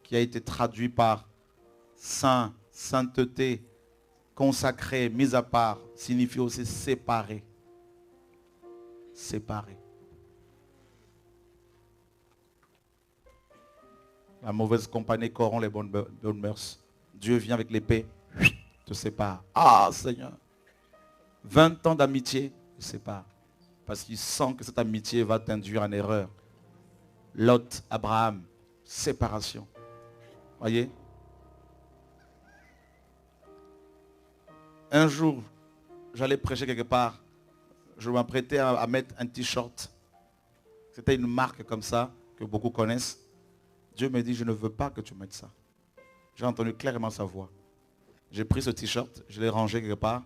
qui a été traduit par saint, sainteté, consacré, mis à part, signifie aussi séparé. Séparé. La mauvaise compagnie corrompt les bonnes mœurs. Dieu vient avec l'épée, te sépare. Ah Seigneur. 20 ans d'amitié, te sépare. Parce qu'il sent que cette amitié va t'induire en erreur. Lot, Abraham, séparation. Voyez? Un jour, j'allais prêcher quelque part. Je m'apprêtais à mettre un t-shirt. C'était une marque comme ça, que beaucoup connaissent. Dieu me dit, je ne veux pas que tu mettes ça. J'ai entendu clairement sa voix. J'ai pris ce t-shirt, je l'ai rangé quelque part.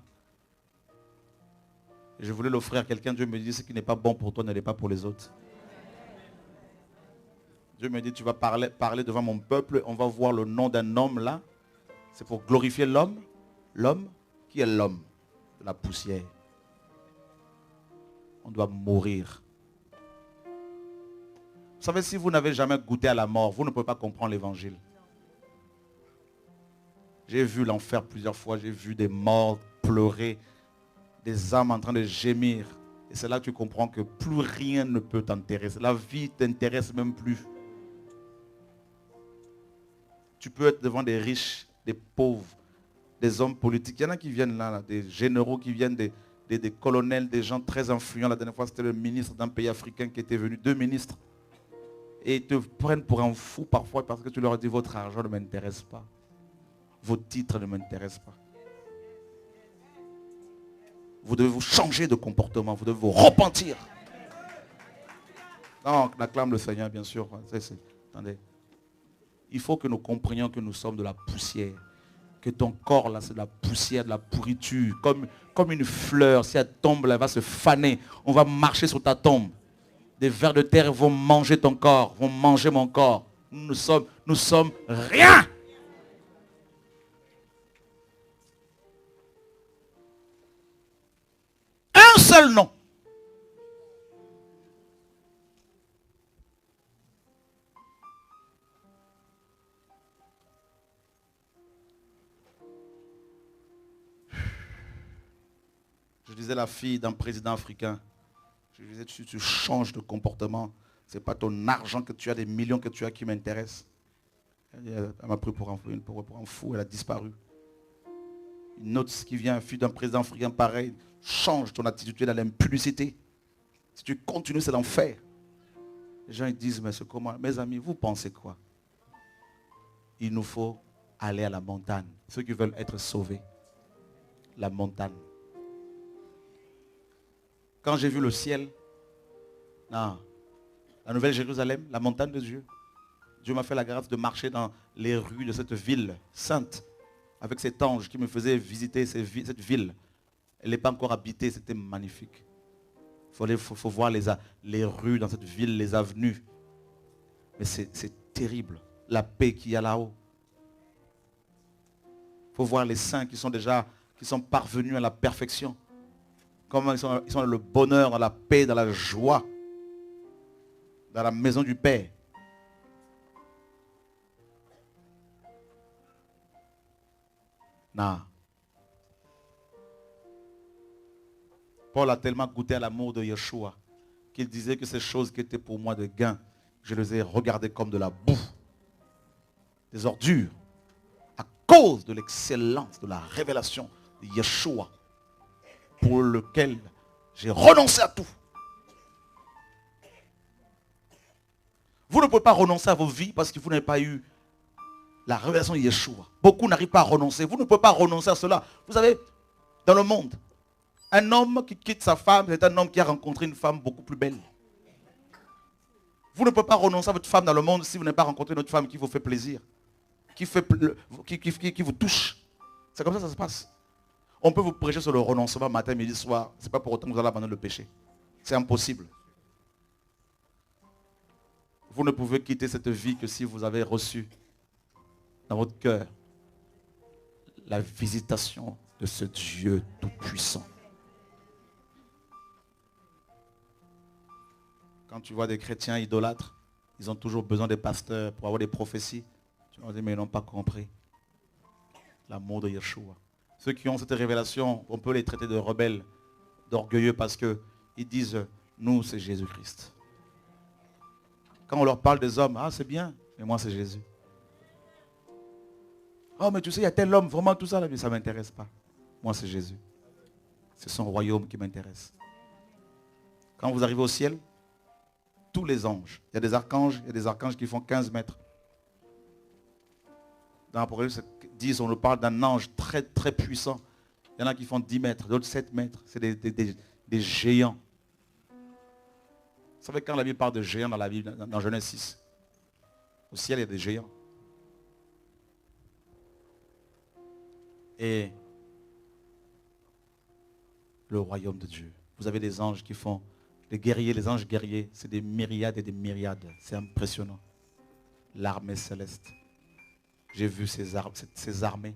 Et je voulais l'offrir à quelqu'un. Dieu me dit, ce qui n'est pas bon pour toi ne l'est pas pour les autres. Dieu me dit, tu vas parler devant mon peuple. On va voir le nom d'un homme là. C'est pour glorifier l'homme. L'homme, qui est l'homme? De la poussière. On doit mourir. Vous savez, si vous n'avez jamais goûté à la mort, vous ne pouvez pas comprendre l'évangile. J'ai vu l'enfer plusieurs fois. J'ai vu des morts pleurer, des âmes en train de gémir. Et c'est là que tu comprends que plus rien ne peut t'intéresser. La vie ne t'intéresse même plus. Tu peux être devant des riches, des pauvres, des hommes politiques. Il y en a qui viennent là, des généraux qui viennent, des colonels, des gens très influents. La dernière fois, c'était le ministre d'un pays africain qui était venu, 2 ministres. Et ils te prennent pour un fou parfois parce que tu leur dis votre argent ne m'intéresse pas. Vos titres ne m'intéressent pas. Vous devez vous changer de comportement. Vous devez vous repentir. Non, on acclame le Seigneur, bien sûr. Attendez. Il faut que nous comprenions que nous sommes de la poussière. Que ton corps, là, c'est de la poussière, de la pourriture. Comme une fleur, si elle tombe, là, elle va se faner. On va marcher sur ta tombe. Des vers de terre vont manger ton corps, vont manger mon corps. Nous sommes rien. Un seul nom. Je disais la fille d'un président africain. Je disais, tu changes de comportement. Ce n'est pas ton argent que tu as, des millions que tu as qui m'intéressent. Elle m'a pris pour un fou, elle a disparu. Une autre qui vient, fille d'un président africain pareil, change ton attitude, tu es dans l'impudicité. Si tu continues, c'est l'enfer. Les gens ils disent, mais c'est comment? Mes amis, vous pensez quoi? Il nous faut aller à la montagne. Ceux qui veulent être sauvés. La montagne. Quand j'ai vu le ciel, non, la Nouvelle Jérusalem, la montagne de Dieu, Dieu m'a fait la grâce de marcher dans les rues de cette ville sainte, avec cet ange qui me faisait visiter cette ville. Elle n'est pas encore habitée, c'était magnifique. Il faut voir les rues dans cette ville, les avenues. Mais c'est terrible, la paix qu'il y a là-haut. Il faut voir les saints qui sont parvenus à la perfection. Comment ils sont dans le bonheur, dans la paix, dans la joie. Dans la maison du Père. Non. Paul a tellement goûté à l'amour de Yeshua qu'il disait que ces choses qui étaient pour moi de gain, je les ai regardées comme de la boue, des ordures, à cause de l'excellence de la révélation de Yeshua, pour lequel j'ai renoncé à tout. Vous ne pouvez pas renoncer à vos vies parce que vous n'avez pas eu la révélation de Yeshua. Beaucoup n'arrivent pas à renoncer. Vous ne pouvez pas renoncer à cela. Vous savez, dans le monde, un homme qui quitte sa femme, c'est un homme qui a rencontré une femme beaucoup plus belle. Vous ne pouvez pas renoncer à votre femme dans le monde si vous n'avez pas rencontré une autre femme qui vous fait plaisir, qui vous touche. C'est comme ça que ça se passe. On peut vous prêcher sur le renoncement matin, midi, soir. Ce n'est pas pour autant que vous allez abandonner le péché. C'est impossible. Vous ne pouvez quitter cette vie que si vous avez reçu dans votre cœur la visitation de ce Dieu tout-puissant. Quand tu vois des chrétiens idolâtres, ils ont toujours besoin des pasteurs pour avoir des prophéties. Tu leur dis, mais ils n'ont pas compris l'amour de Yeshua. Ceux qui ont cette révélation, on peut les traiter de rebelles, d'orgueilleux parce qu'ils disent, nous c'est Jésus-Christ. Quand on leur parle des hommes, ah c'est bien, mais moi c'est Jésus. Oh mais tu sais, il y a tel homme, vraiment tout ça, là, mais ça ne m'intéresse pas. Moi c'est Jésus. C'est son royaume qui m'intéresse. Quand vous arrivez au ciel, tous les anges, il y a des archanges qui font 15 mètres. Dans l'Apocalypse 10, on nous parle d'un ange très très puissant. Il y en a qui font 10 mètres, d'autres 7 mètres. C'est des géants. Vous savez quand la Bible parle de géants dans la Bible, dans Genèse 6, au ciel il y a des géants. Et le royaume de Dieu, Vous avez des anges qui font, les guerriers, les anges guerriers, c'est des myriades et des myriades. C'est impressionnant. L'armée céleste. J'ai vu ces armées,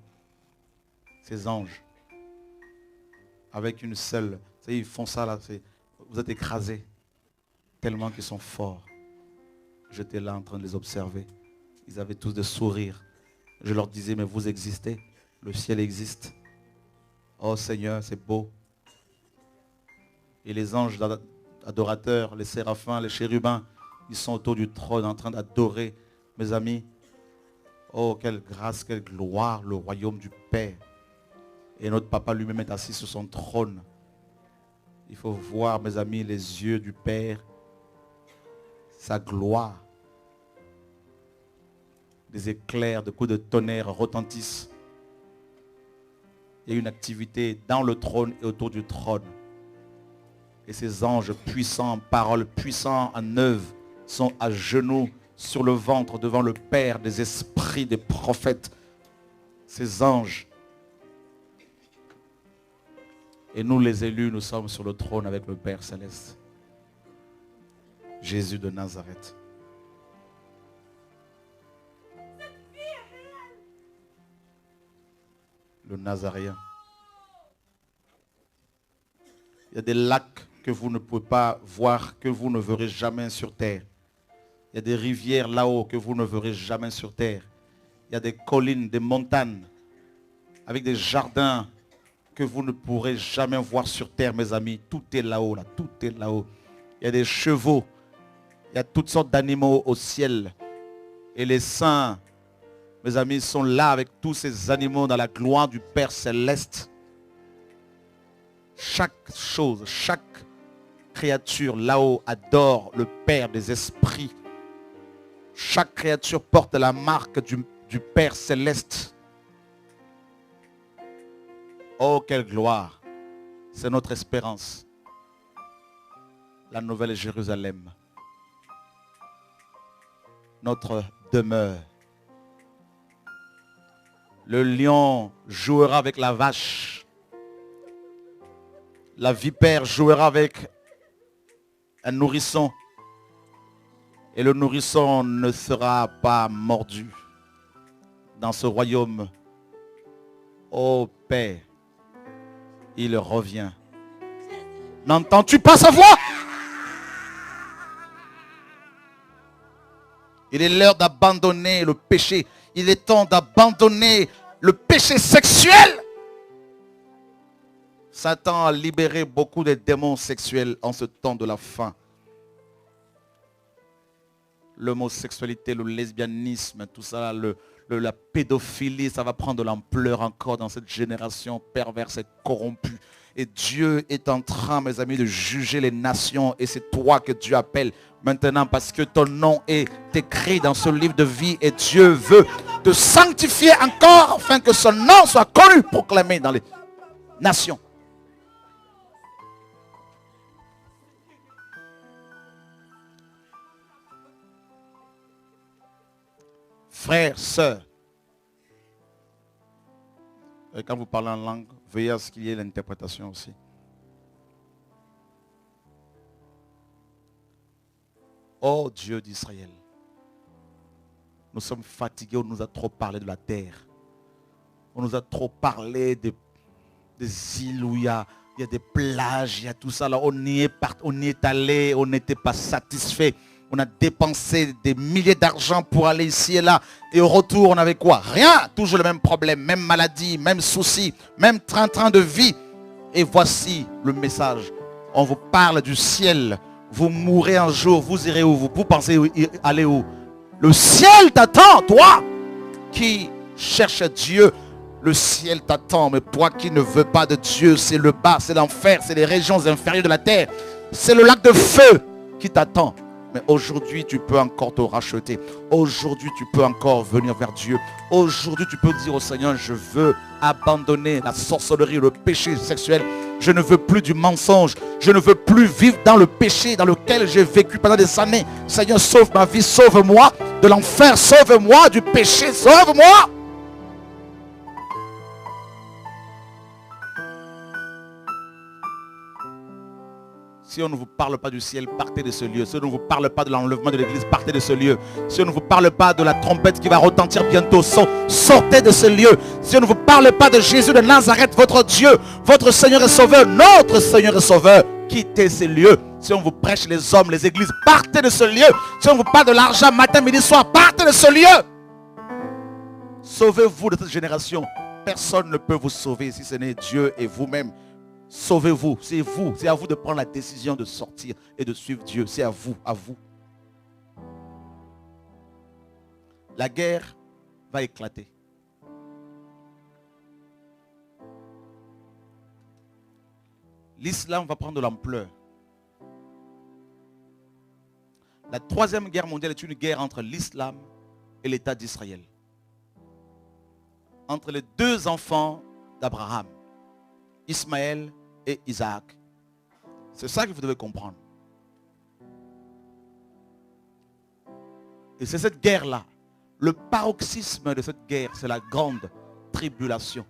ces anges, avec une seule. Vous savez, ils font ça là, vous êtes écrasés, tellement qu'ils sont forts. J'étais là en train de les observer. Ils avaient tous des sourires. Je leur disais, mais vous existez, le ciel existe. Oh Seigneur, c'est beau. Et les anges adorateurs, les séraphins, les chérubins, ils sont autour du trône en train d'adorer. Mes amis, oh quelle grâce, quelle gloire, le royaume du Père. Et notre papa lui-même est assis sur son trône. Il faut voir, mes amis, les yeux du Père, sa gloire. Des éclairs, des coups de tonnerre retentissent. Il y a une activité dans le trône et autour du trône. Et ces anges puissants en parole, puissants en œuvre, sont à genoux sur le ventre devant le Père des esprits, des prophètes. Ces anges. Et nous les élus, nous sommes sur le trône avec le Père céleste. Jésus de Nazareth. Le Nazaréen. Il y a des lacs que vous ne pouvez pas voir, que vous ne verrez jamais sur terre. Il y a des rivières là-haut que vous ne verrez jamais sur terre. Il y a des collines, des montagnes, avec des jardins que vous ne pourrez jamais voir sur terre, mes amis. Tout est là-haut, là. Tout est là-haut. Il y a des chevaux. Il y a toutes sortes d'animaux au ciel. Et les saints, mes amis, sont là avec tous ces animaux dans la gloire du Père céleste. Chaque chose, chaque créature là-haut adore le Père des esprits. Chaque créature porte la marque du Père céleste. Oh, quelle gloire! C'est notre espérance. La nouvelle Jérusalem. Notre demeure. Le lion jouera avec la vache. La vipère jouera avec un nourrisson. Et le nourrisson ne sera pas mordu dans ce royaume. Ô Père, il revient. N'entends-tu pas sa voix? Il est l'heure d'abandonner le péché. Il est temps d'abandonner le péché sexuel. Satan a libéré beaucoup de démons sexuels en ce temps de la fin. L'homosexualité, le lesbianisme, tout ça, la pédophilie, ça va prendre de l'ampleur encore dans cette génération perverse et corrompue. Et Dieu est en train, mes amis, de juger les nations. Et c'est toi que Dieu appelle maintenant parce que ton nom est écrit dans ce livre de vie. Et Dieu veut te sanctifier encore afin que son nom soit connu, proclamé dans les nations. Frères, sœurs, et quand vous parlez en langue, veillez à ce qu'il y ait l'interprétation aussi. Oh Dieu d'Israël, nous sommes fatigués, on nous a trop parlé de la terre. On nous a trop parlé des îles où il y a des plages, il y a tout ça là. On y est allé, on n'était pas satisfait. On a dépensé des milliers d'argent pour aller ici et là. Et au retour, on avait quoi? Rien. Toujours le même problème, même maladie, même souci, même train de vie. Et voici le message. On vous parle du ciel. Vous mourrez un jour. Vous irez où? Vous pensez aller où? Le ciel t'attend, toi qui cherches Dieu. Le ciel t'attend. Mais toi qui ne veux pas de Dieu, c'est le bas, c'est l'enfer, c'est les régions inférieures de la terre. C'est le lac de feu qui t'attend. Mais aujourd'hui, tu peux encore te racheter. Aujourd'hui, tu peux encore venir vers Dieu. Aujourd'hui, tu peux dire au Seigneur, je veux abandonner la sorcellerie, le péché sexuel. Je ne veux plus du mensonge. Je ne veux plus vivre dans le péché dans lequel j'ai vécu pendant des années. Seigneur, sauve ma vie, sauve-moi de l'enfer, sauve-moi du péché, sauve-moi. Si on ne vous parle pas du ciel, partez de ce lieu. Si on ne vous parle pas de l'enlèvement de l'église, partez de ce lieu. Si on ne vous parle pas de la trompette qui va retentir bientôt, sortez de ce lieu. Si on ne vous parle pas de Jésus de Nazareth, votre Dieu, votre Seigneur et Sauveur, notre Seigneur et Sauveur, quittez ces lieux. Si on vous prêche les hommes, les églises, partez de ce lieu. Si on vous parle de l'argent matin, midi, soir, partez de ce lieu. Sauvez-vous de cette génération. Personne ne peut vous sauver si ce n'est Dieu et vous-même. Sauvez-vous, c'est vous, c'est à vous de prendre la décision de sortir et de suivre Dieu. C'est à vous, à vous. La guerre va éclater. L'islam va prendre de l'ampleur. La troisième guerre mondiale est une guerre entre l'islam et l'État d'Israël. Entre les deux enfants d'Abraham, Ismaël et Isaac. C'est ça que vous devez comprendre. Et c'est cette guerre-là. Le paroxysme de cette guerre, c'est la grande tribulation.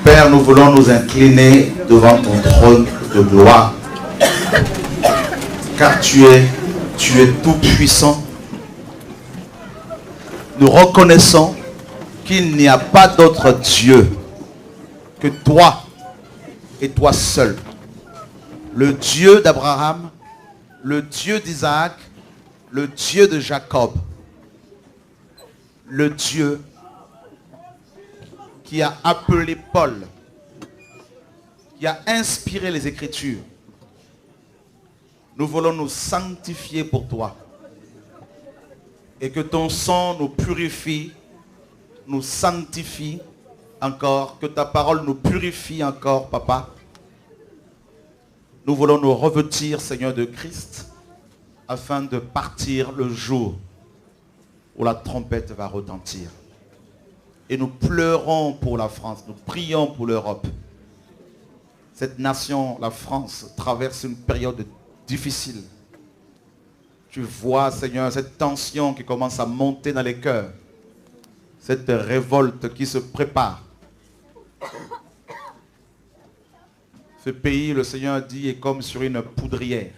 Père, nous voulons nous incliner devant ton trône de gloire. Car tu es tout puissant. Nous reconnaissons qu'il n'y a pas d'autre Dieu que toi et toi seul. Le Dieu d'Abraham, le Dieu d'Isaac, le Dieu de Jacob. Le Dieu qui a appelé Paul, qui a inspiré les Écritures. Nous voulons nous sanctifier pour toi. Et que ton sang nous purifie, nous sanctifie encore. Que ta parole nous purifie encore, Papa. Nous voulons nous revêtir, Seigneur, de Christ, afin de partir le jour où la trompette va retentir. Et nous pleurons pour la France, nous prions pour l'Europe. Cette nation, la France, traverse une période difficile. Tu vois, Seigneur, cette tension qui commence à monter dans les cœurs. Cette révolte qui se prépare. Ce pays, le Seigneur dit, est comme sur une poudrière.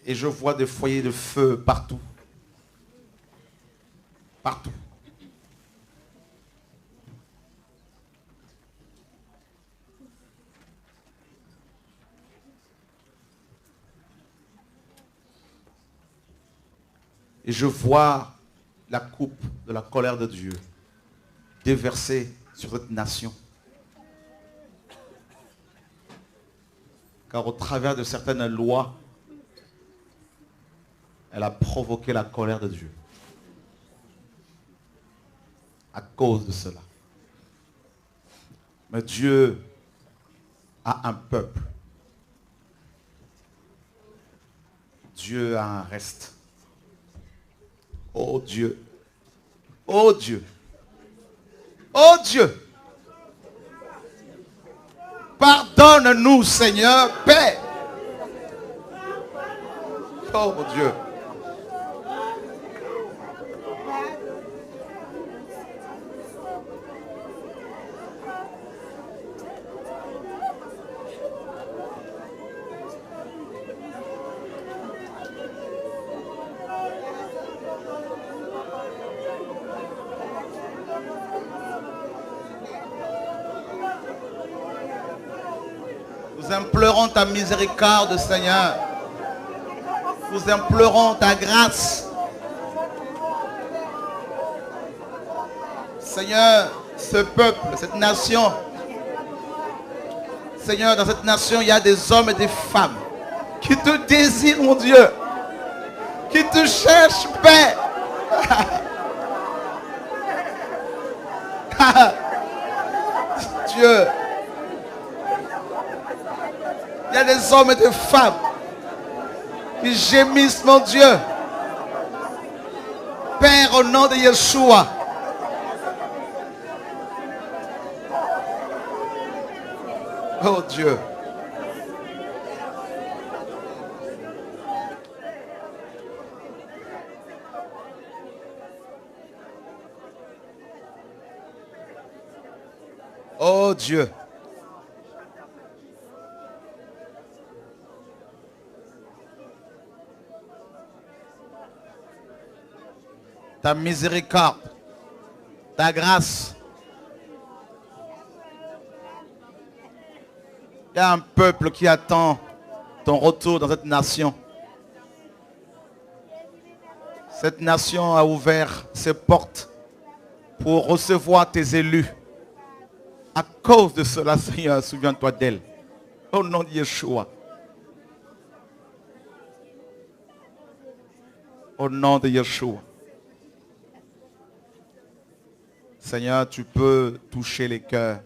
Et je vois des foyers de feu partout. Partout. Et je vois la coupe de la colère de Dieu déversée sur cette nation. Car au travers de certaines lois, elle a provoqué la colère de Dieu. À cause de cela. Mais Dieu a un peuple. Dieu a un reste. Oh Dieu. Oh Dieu. Oh Dieu. Pardonne-nous, Seigneur, Père. Oh Dieu. Nous implorons ta miséricorde, Seigneur. Nous implorons ta grâce. Seigneur, ce peuple, cette nation. Seigneur, dans cette nation, il y a des hommes et des femmes qui te désirent, mon Dieu. Qui te cherchent, Père. Dieu. Il y a des hommes et des femmes qui gémissent, mon Dieu. Père, au nom de Yeshua. Oh Dieu. Oh Dieu. Ta miséricorde, ta grâce. Il y a un peuple qui attend ton retour dans cette nation. Cette nation a ouvert ses portes pour recevoir tes élus. À cause de cela, Seigneur, souviens-toi d'elle. Au nom de Yeshua. Au nom de Yeshua. Seigneur, tu peux toucher les cœurs.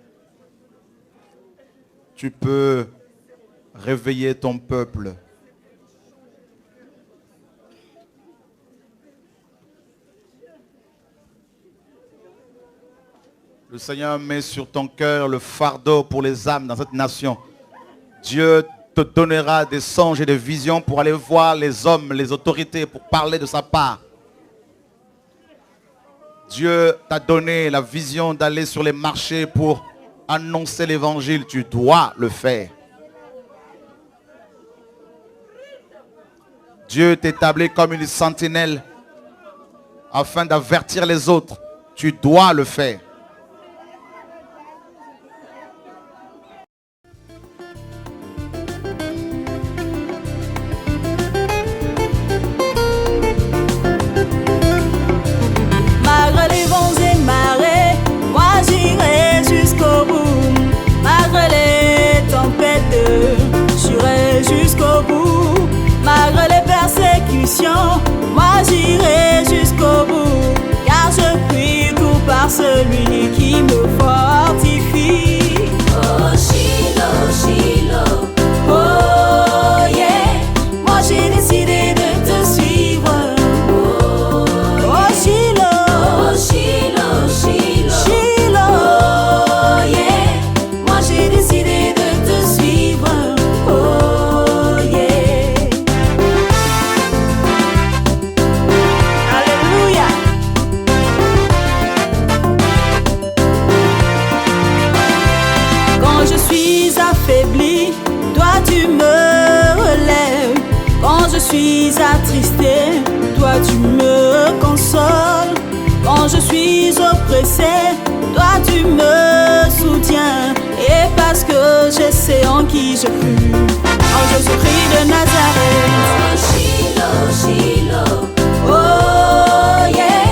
Tu peux réveiller ton peuple. Le Seigneur met sur ton cœur le fardeau pour les âmes dans cette nation. Dieu te donnera des songes et des visions pour aller voir les hommes, les autorités, pour parler de sa part. Dieu t'a donné la vision d'aller sur les marchés pour annoncer l'évangile. Tu dois le faire. Dieu t'établit comme une sentinelle afin d'avertir les autres. Tu dois le faire. Jusqu'au bout, malgré les persécutions, moi j'irai jusqu'au bout, car je prie tout par celui qui me fortifie. Oh Shiloh, Shiloh, oh yeah, moi j'ai décidé de te suivre. Oh Shiloh, oh Shiloh, Shiloh, Shiloh, oh yeah, moi j'ai décidé de te suivre. Toi tu me relèves. Quand je suis attristé, toi tu me consoles. Quand je suis oppressé, toi tu me soutiens. Et parce que je sais en qui je prie, en Jésus-Christ de Nazareth. Oh Shiloh, Shiloh, oh yeah,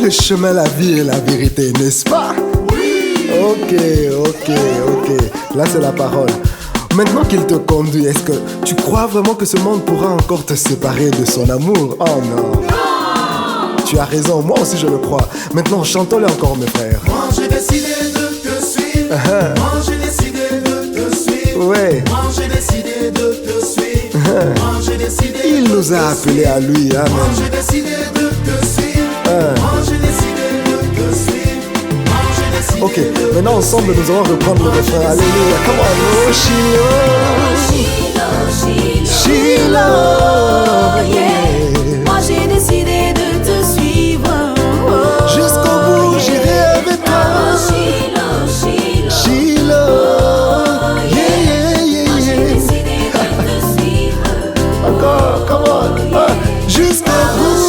le chemin, la vie et la vérité, n'est-ce pas? Oui. Ok. Là, c'est la parole. Maintenant qu'il te conduit, est-ce que tu crois vraiment que ce monde pourra encore te séparer de son amour? Oh non. Tu as raison, moi aussi je le crois. Maintenant, chantons-le encore, mes frères. Moi j'ai décidé de te suivre. Moi j'ai décidé de te suivre. Ouais. Moi j'ai décidé de te suivre. Moi j'ai décidé. Il nous a appelés à lui, Moi amen. j'ai décidé de te suivre. Moi j'ai décidé de te suivre. Moi j'ai décidé. Ok, maintenant ensemble nous allons reprendre le refrain. Alléluia, come on, oh Shiloh, yeah. Moi j'ai décidé de te suivre. jusqu'au bout j'irai avec toi. Shiloh, yeah. Décidé de te suivre. Encore, come on, jusqu'au bout.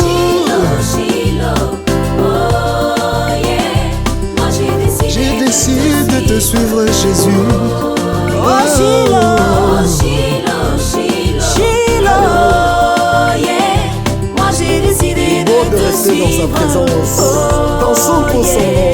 J'ai décidé de te suivre, Jésus. Oh Shiloh, yeah. Moi j'ai décidé Bon de de te rester dans sa suivre. présence. Dansons pour son nom.